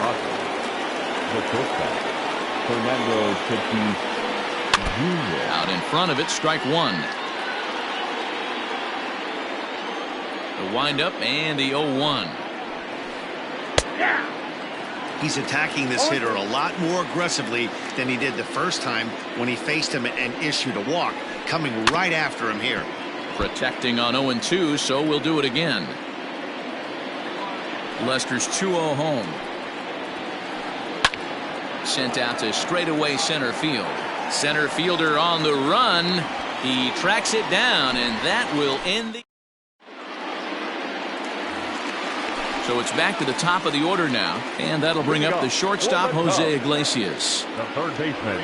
Out in front of it, strike 1. The windup and the 0-1.
He's attacking this hitter a lot more aggressively than he did the first time when he faced him and issued a walk. Coming right after him here.
Protecting on 0-2, so we'll do it again. Lester's 2-0 home. Sent out to straightaway center field. Center fielder on the run. He tracks it down, and that will end the. So it's back to the top of the order now, and that'll bring up the shortstop, Jose Iglesias.
The third baseman.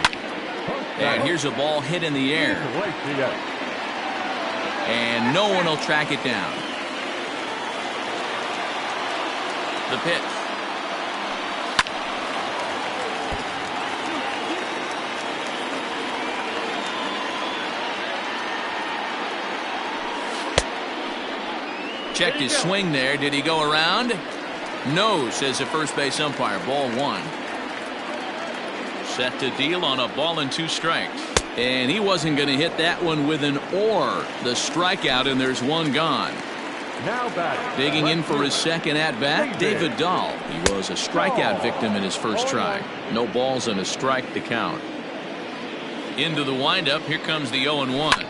And here's a ball hit in the air. And no one will track it down. The pitch. Checked his swing there. Did he go around? No, says the first base umpire. Ball 1. Set to deal on a ball and 2 strikes. And he wasn't going to hit that one with an or. The strikeout, and there's 1 gone.
Now batting.
Digging in for his second at-bat, David Dahl. He was a strikeout victim in his first try. No balls and a strike to count. Into the windup. Here comes the 0-1.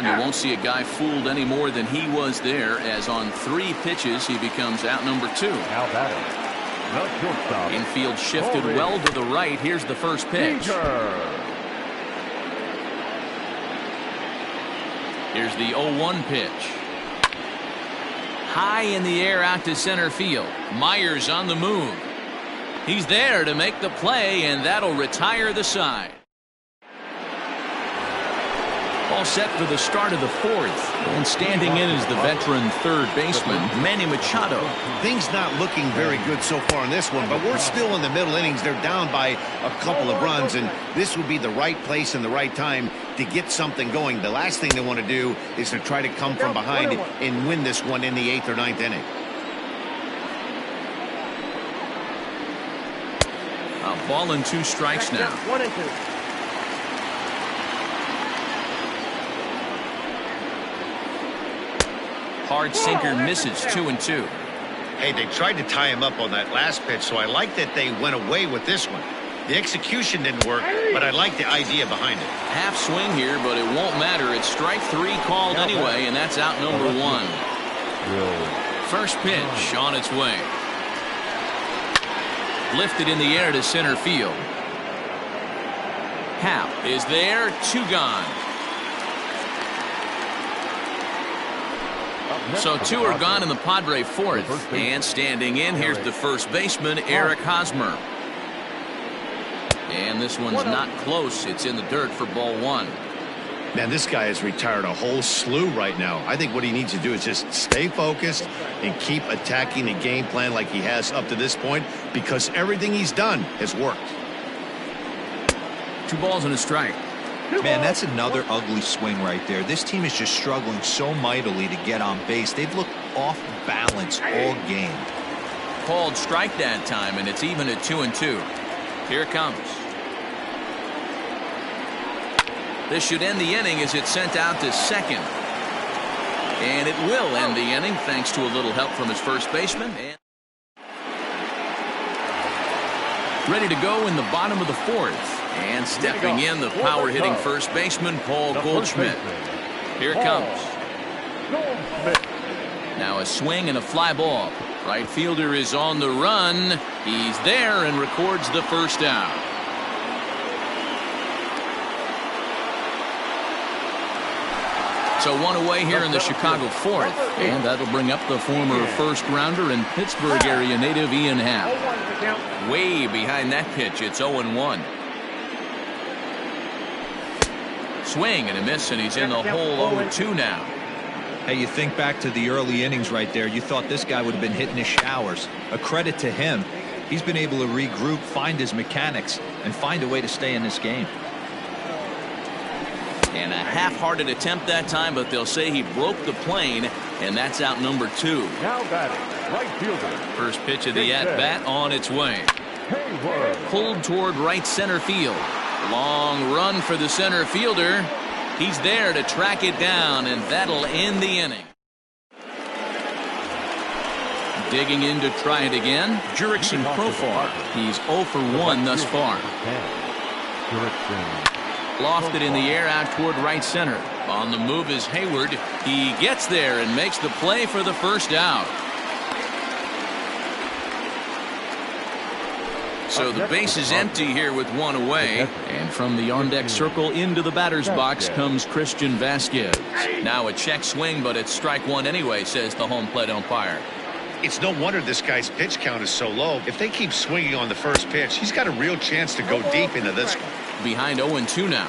You won't see a guy fooled any more than he was there, as on 3 pitches he becomes out number 2.
Now batting. The shortstop.
Infield shifted well to the right. Here's the first pitch. Here's the 0-1 pitch. High in the air out to center field. Myers on the move. He's there to make the play, and that'll retire the side. All set for the start of the 4th. And standing in is the veteran third baseman, Manny Machado.
Things not looking very good so far in this one, but we're still in the middle innings. They're down by a couple of runs, and this would be the right place and the right time to get something going. The last thing they want to do is to try to come from behind and win this one in the 8th or 9th inning.
A ball and 2 strikes now.
1-2.
Hard sinker misses. 2-2.
Hey, they tried to tie him up on that last pitch, so I like that they went away with this one. The execution didn't work, but I like the idea behind it.
Half swing here, but it won't matter. It's strike 3 called anyway, and that's out number 1. First pitch on its way. Lifted in the air to center field. Hap is there. 2 gone. So 2 are gone in the Padre 4th. And standing in, here's the first baseman, Eric Hosmer. And this one's not close. It's in the dirt for ball 1.
Man, this guy has retired a whole slew right now. I think what he needs to do is just stay focused and keep attacking the game plan like he has up to this point, because everything he's done has worked.
2 balls and a strike.
Man, that's another ugly swing right there. This team is just struggling so mightily to get on base. They've looked off balance all game.
Called strike that time, and it's even at 2-2. Here it comes. This should end the inning as it's sent out to second. And it will end the inning thanks to a little help from his first baseman. And ready to go in the bottom of the 4th. And stepping in, the power-hitting first baseman, Paul Goldschmidt. Here it comes. Now a swing and a fly ball. Right fielder is on the run. He's there and records the first out. So one away here in the Chicago fourth, and that'll bring up the former first-rounder and Pittsburgh area native Ian Happ. Way behind that pitch, it's 0-1. Swing and a miss, and he's in the hole 0-2 now.
Hey, you think back to the early innings right there, you thought this guy would have been hitting his showers. A credit to him. He's been able to regroup, find his mechanics, and find a way to stay in this game.
And a half-hearted attempt that time, but they'll say he broke the plane, and that's out number 2.
Now batting, right fielder.
First pitch of the at-bat on its way. Pulled toward right center field. Long run for the center fielder. He's there to track it down, and that'll end the inning. Digging in to try it again, Jurickson Profar. He's 0 for 1 thus far. Lofted in the air out toward right center. On the move is Hayward. He gets there and makes the play for the first out. So the base is empty here with one away. And from the on-deck circle into the batter's box comes Christian Vasquez. Now a check swing, but it's strike one anyway, says the home plate umpire.
It's no wonder this guy's pitch count is so low. If they keep swinging on the first pitch, he's got a real chance to go deep into this one.
Behind 0-2 now.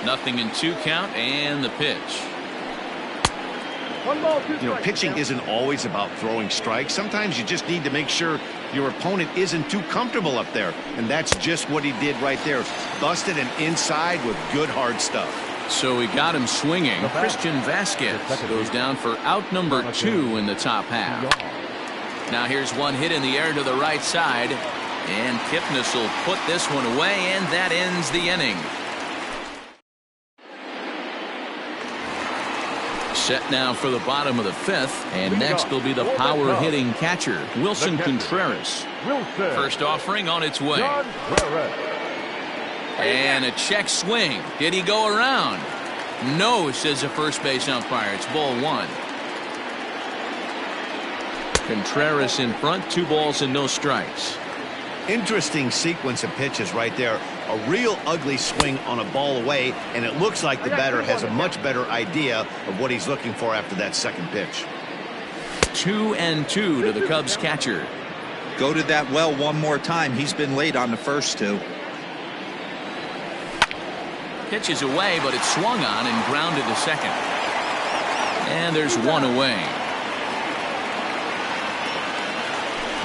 0-2 count and the pitch.
You know, pitching isn't always about throwing strikes. Sometimes you just need to make sure your opponent isn't too comfortable up there. And that's just what he did right there. Busted him inside with good hard stuff.
So he got him swinging. Christian Vasquez goes down for out number 2 in the top half. Now here's one hit in the air to the right side. And Kipnis will put this one away, and that ends the inning. Set now for the bottom of the 5th, and next will be the power hitting catcher, Wilson Contreras. First offering on its way. And a check swing. Did he go around? No, says the first base umpire. It's ball 1. Contreras in front, 2 balls and no strikes.
Interesting sequence of pitches right there. A real ugly swing on a ball away, and it looks like the batter has a much better idea of what he's looking for after that second pitch.
2-2 to the Cubs catcher.
Go to that well one more time. He's been late on the first 2.
Pitch is away, but it's swung on and grounded to second. And there's one away.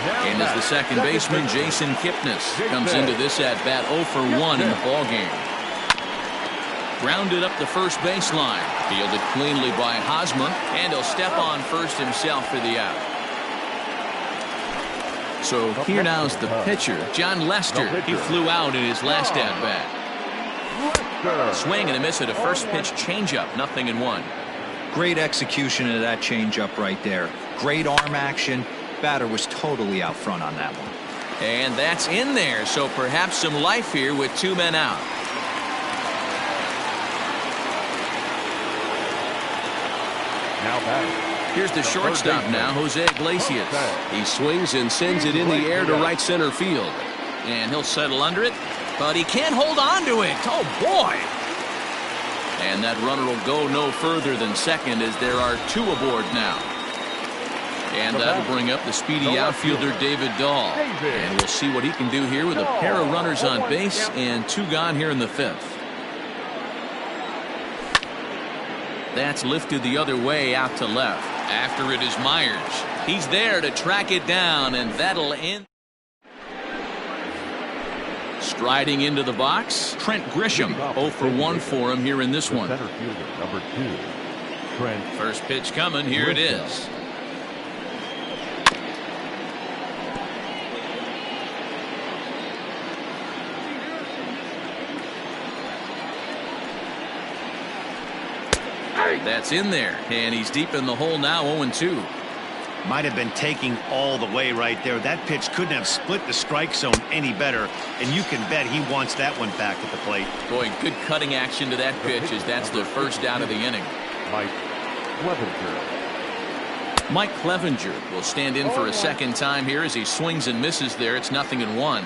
And as the second baseman, Jason Kipnis comes into this at-bat 0 for 1 in the ballgame. Grounded up the first baseline. Fielded cleanly by Hosmer, and he'll step on first himself for the out. So here now's the pitcher, John Lester. He flew out in his last at-bat. Swing and a miss at a first pitch changeup, 0-1.
Great execution of that changeup right there. Great arm action. Batter was totally out front on that one.
And that's in there, so perhaps some life here with 2 men out.
Now batting.
Here's the shortstop now, Jose Iglesias. He swings and sends it in the air to right center field. And he'll settle under it, but he can't hold on to it. Oh, boy. And that runner will go no further than second as there are 2 aboard now. And that'll bring up the speedy outfielder David Dahl. And we'll see what he can do here with a pair of runners on base and 2 gone here in the 5th. That's lifted the other way out to left. After it is Myers. He's there to track it down, and that'll end. Striding into the box, Trent Grisham. 0 for 1 for him here in this one.
Center fielder, number 2. Trent.
First pitch coming. Here it is. That's in there, and he's deep in the hole now, 0-2.
Might have been taking all the way right there. That pitch couldn't have split the strike zone any better, and you can bet he wants that one back at the plate.
Boy, good cutting action to that pitch as that's the first out of the inning.
Mike Clevenger.
Mike Clevenger will stand in for a second time here as he swings and misses there. It's 0-1.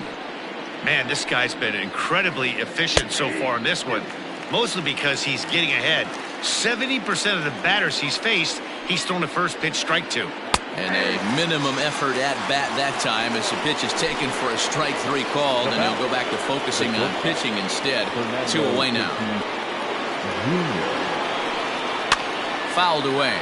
Man, this guy's been incredibly efficient so far in this one, mostly because he's getting ahead. 70% of the batters he's faced, he's thrown a first pitch strike to.
And a minimum effort at bat that time as the pitch is taken for a strike 3 called, and he'll go back to focusing on pitching instead. 2 away now. Fouled away.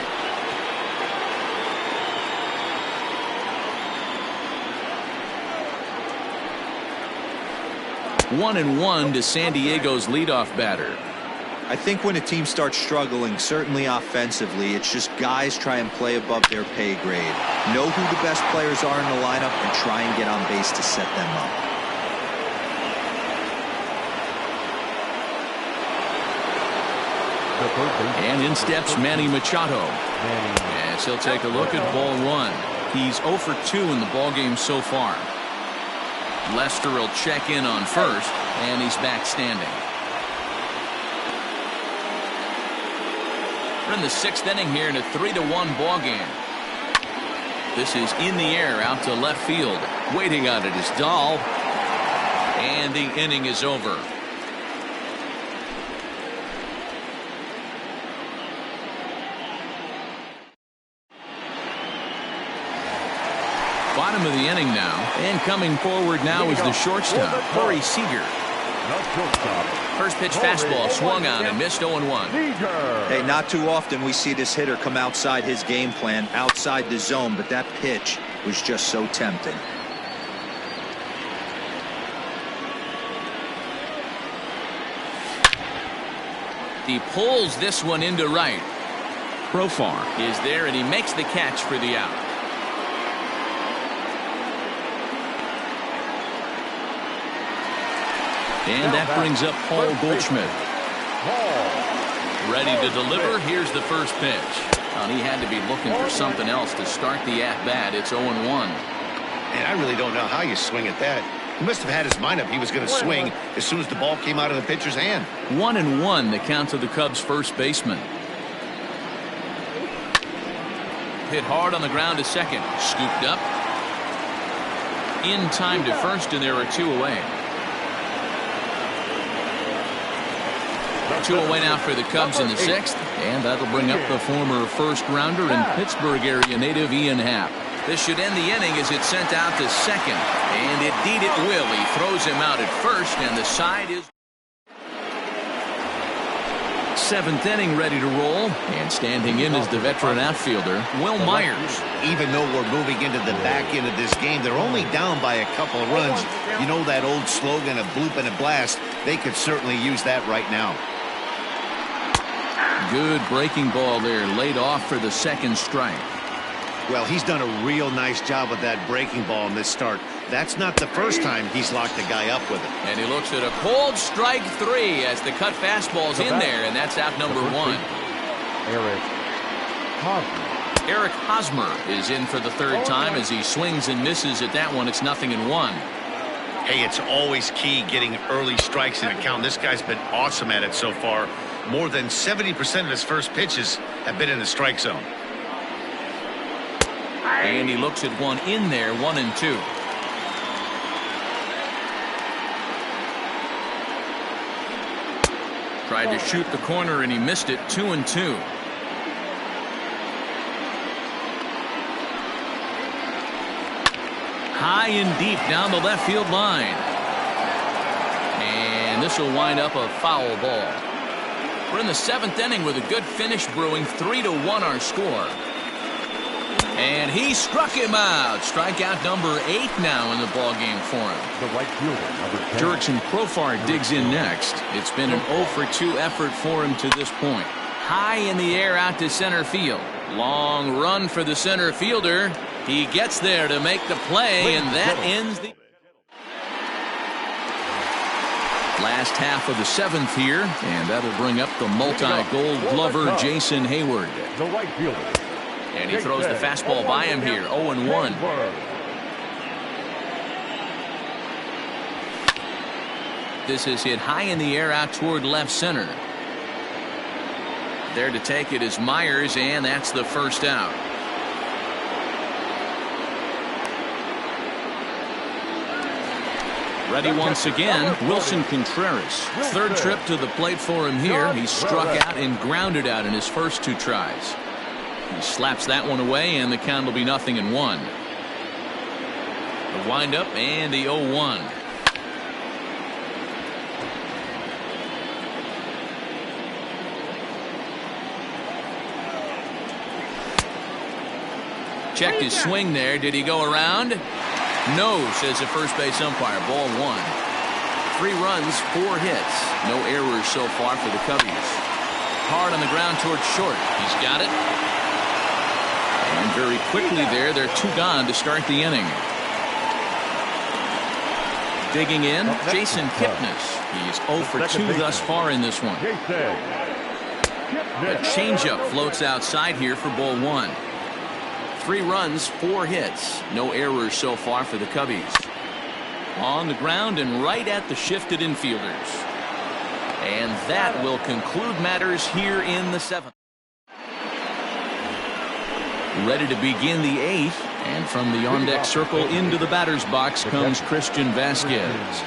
One and one to San Diego's leadoff batter.
I think when a team starts struggling, certainly offensively, it's just guys try and play above their pay grade. Know who the best players are in the lineup and try and get on base to set them up.
And in steps Manny Machado. As he'll take a look at ball 1. He's 0 for 2 in the ballgame so far. Lester will check in on first, and he's back standing. We're in the 6th inning here in a 3-1 ball game. This is in the air out to left field. Waiting on it is Dahl, and the inning is over. Bottom of the inning now, and coming forward now is the shortstop, Corey Seager. First pitch fastball swung on and missed. 0-1.
Hey, not too often we see this hitter come outside his game plan, outside the zone, but that pitch was just so tempting.
He pulls this one into right. Profar is there, and he makes the catch for the out. And that brings up Paul Goldschmidt. Ready to deliver. Here's the first pitch. He had to be looking for something else to start the at-bat. It's 0-1.
And I really don't know how you swing at that. He must have had his mind up he was going to swing as soon as the ball came out of the pitcher's hand.
1-1 the count to the Cubs first baseman. Hit hard on the ground to second. Scooped up. In time to first, and there are 2 away. 2 away now for the Cubs in the 6th, and that'll bring up the former first-rounder and Pittsburgh area native Ian Happ. This should end the inning as it's sent out to second, and indeed it will. He throws him out at first, and the side is 7th inning ready to roll, and standing in is the veteran outfielder, Will Myers.
Even though we're moving into the back end of this game, they're only down by a couple of runs. You know that old slogan, a bloop and a blast? They could certainly use that right now.
Good breaking ball there, laid off for the second strike.
Well, he's done a real nice job with that breaking ball in this start. That's not the first time he's locked a guy up with it.
And he looks at a cold strike 3 as the cut fastball's in there, and that's out number 1. Eric Hosmer is in for the 3rd time as he swings and misses at that one. It's 0-1.
Hey, it's always key getting early strikes in a count. This guy's been awesome at it so far. More than 70% of his first pitches have been in the strike zone.
And he looks at one in there, 1-2. Tried to shoot the corner and he missed it. 2-2. High and deep down the left field line. And this will wind up a foul ball. We're in the 7th inning with a good finish brewing. 3-1 our score. And he struck him out. Strikeout number 8 now in the ballgame for him.
The right fielder, number 10.
Jurickson Profar digs in next. It's been an 0 for 2 effort for him to this point. High in the air out to center field. Long run for the center fielder. He gets there to make the play, and that ends the last half of the 7th here, and that'll bring up the multi-gold glover Jason Hayward.
The right fielder.
And he throws the fastball by him here. 0-1. This is hit high in the air out toward left center. There to take it is Myers, and that's the first out. Ready once again, Wilson Contreras. Third trip to the plate for him here. He struck out and grounded out in his first 2 tries. He slaps that one away, and the count will be 0-1. The windup and the 0-1. Checked his swing there. Did he go around? No, says the first base umpire. Ball 1. 3 runs, 4 hits. No errors so far for the Cubbies. Hard on the ground towards short. He's got it. And very quickly there, they're 2 gone to start the inning. Digging in, Jason Kipnis. He's 0 for 2 thus far in this one. A changeup floats outside here for ball 1. 3 runs, 4 hits. No errors so far for the Cubbies. On the ground and right at the shifted infielders. And that will conclude matters here in the 7th. Ready to begin the 8th. And from the on-deck circle into the batter's box comes Christian Vasquez.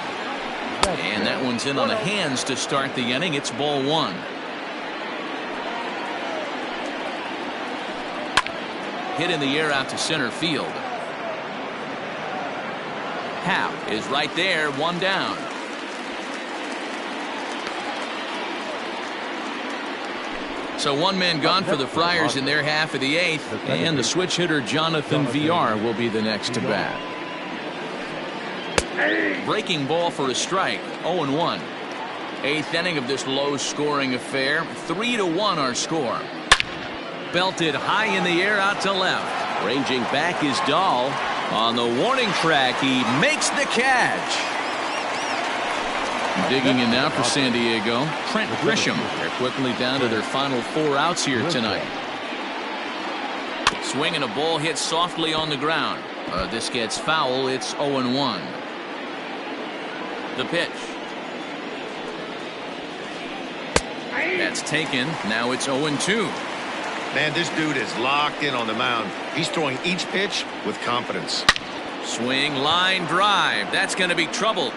And that one's in on the hands to start the inning. It's ball 1. Hit in the air out to center field. Happ is right there, 1 down. So 1 man gone for the Friars in their half of the 8th, and the switch hitter Jonathan VR will be the next to bat. Breaking ball for a strike, 0-1. 8th inning of this low-scoring affair. 3-1 our score. Belted high in the air out to left. Ranging back is Dahl. On the warning track, he makes the catch. Digging in now for San Diego, Trent Grisham. They're quickly down to their final 4 outs here tonight. Swing and a ball hit softly on the ground. This gets foul. It's 0-1. The pitch. That's taken. Now it's 0-2.
Man, this dude is locked in on the mound. He's throwing each pitch with confidence.
Swing, line drive. That's going to be trouble.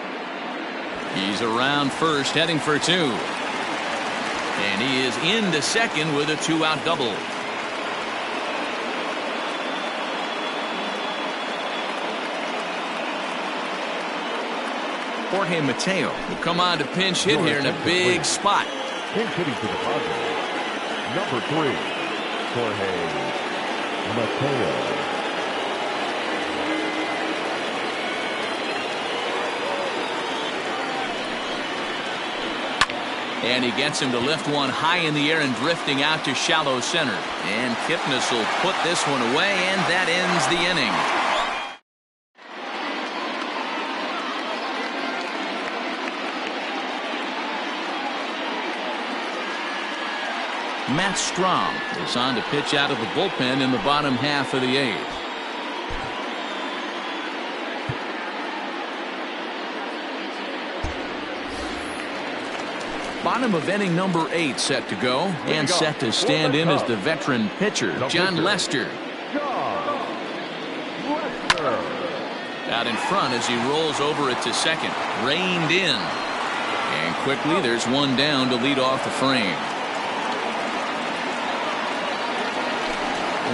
He's around first, heading for 2. And he is into second with a 2-out double. Jorge Mateo will come on to pinch hit here in a big spot.
Pinch hitting to the Padres. Number 3, Jorge Mateo.
And he gets him to lift one high in the air and drifting out to shallow center. And Kipnis will put this one away, and that ends the inning. Matt Strahm is on to pitch out of the bullpen in the bottom half of the 8th. Bottom of inning number 8 set to go, and set to stand in as the veteran pitcher, John Lester. Out in front as he rolls over it to second. Reined in. And quickly there's one down to lead off the frame.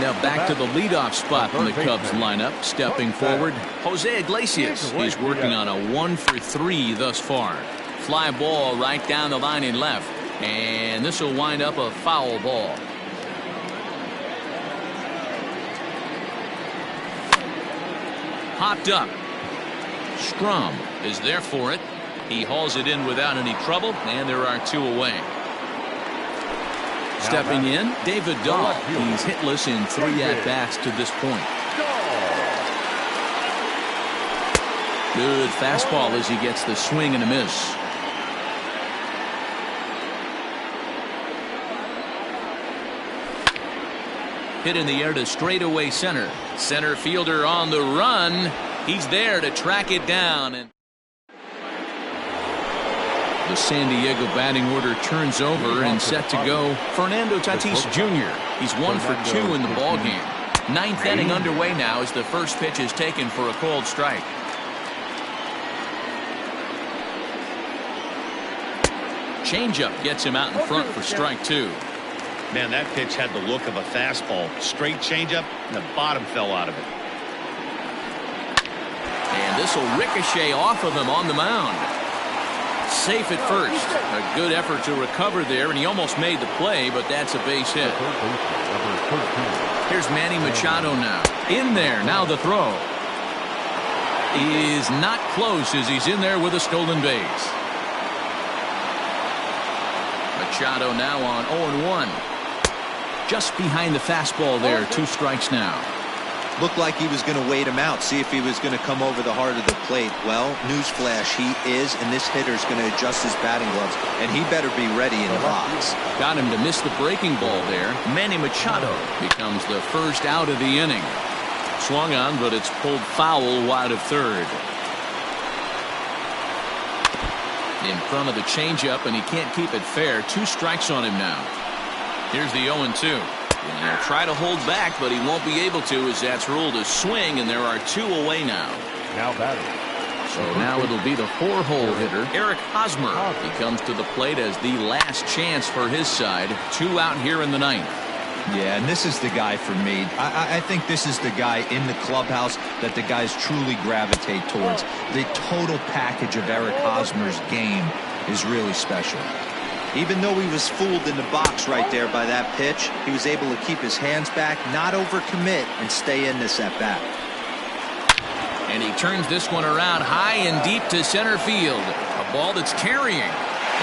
Now back to the leadoff spot in the Cubs lineup. Stepping forward, Jose Iglesias. He's working on a 1 for 3 thus far. Fly ball right down the line in left. And this will wind up a foul ball. Hopped up. Strahm is there for it. He hauls it in without any trouble, and there are 2 away. Stepping in, David Dahl. He's hitless in 3 at-bats to this point. Good fastball as he gets the swing and a miss. Hit in the air to straightaway center. Center fielder on the run. He's there to track it down. And the San Diego batting order turns over and set to go. Fernando Tatis Jr. He's 1 for 2 in the ballgame. 9th inning underway now as the first pitch is taken for a called strike. Changeup gets him out in front for strike 2.
Man, that pitch had the look of a fastball. Straight changeup, and the bottom fell out of it.
And this will ricochet off of him on the mound. Safe at first. A good effort to recover there, and he almost made the play, but that's a base hit. Here's Manny Machado now. In there, now the throw. Is not close as he's in there with a stolen base. Machado now on 0-1. Just behind the fastball there. 2 strikes now.
Looked like he was going to wait him out, see if he was going to come over the heart of the plate. Well, newsflash, he is, and this hitter's going to adjust his batting gloves, and he better be ready in the box.
Got him to miss the breaking ball there. Manny Machado becomes the first out of the inning. Swung on, but it's pulled foul wide of third. In front of the changeup, and he can't keep it fair. 2 strikes on him now. Here's the 0-2. And he'll try to hold back, but he won't be able to, as that's ruled a swing, and there are 2 away now.
Now batting.
So now it'll be the 4-hole hitter, Eric Hosmer. He comes to the plate as the last chance for his side. 2 out here in the 9th.
Yeah, and this is the guy for me. I think this is the guy in the clubhouse that the guys truly gravitate towards. The total package of Eric Hosmer's game is really special. Even though he was fooled in the box right there by that pitch, he was able to keep his hands back, not overcommit, and stay in this at-bat.
And he turns this one around high and deep to center field. A ball that's carrying.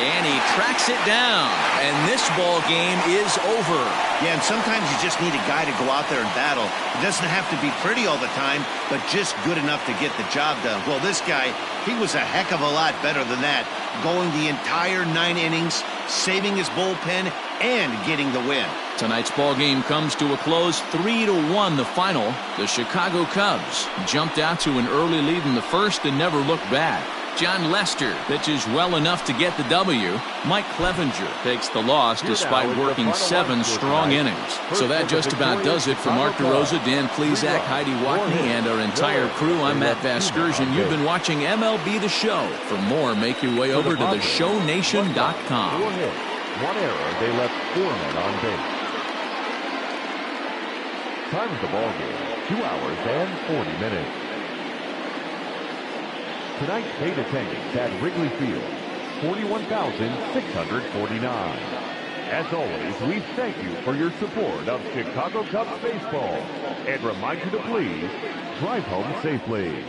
And he tracks it down. And this ball game is over.
Yeah, and sometimes you just need a guy to go out there and battle. It doesn't have to be pretty all the time, but just good enough to get the job done. Well, this guy, he was a heck of a lot better than that. Going the entire 9 innings, saving his bullpen, and getting the win.
Tonight's ball game comes to a close, 3-1 the final. The Chicago Cubs jumped out to an early lead in the first and never looked back. John Lester pitches well enough to get the W. Mike Clevenger takes the loss despite working 7 strong innings. So that just about does it for Mark DeRosa, Dan Plesac, Heidi Watney, and our entire crew. I'm Matt Vasgersian. You've been watching MLB The Show. For more, make your way over to theshownation.com.
4 hits, 1 error. They left 4 men on base. Time of the ball game, 2 hours and 40 minutes. Tonight's paid attendance at Wrigley Field, 41,649. As always, we thank you for your support of Chicago Cubs baseball and remind you to please drive home safely.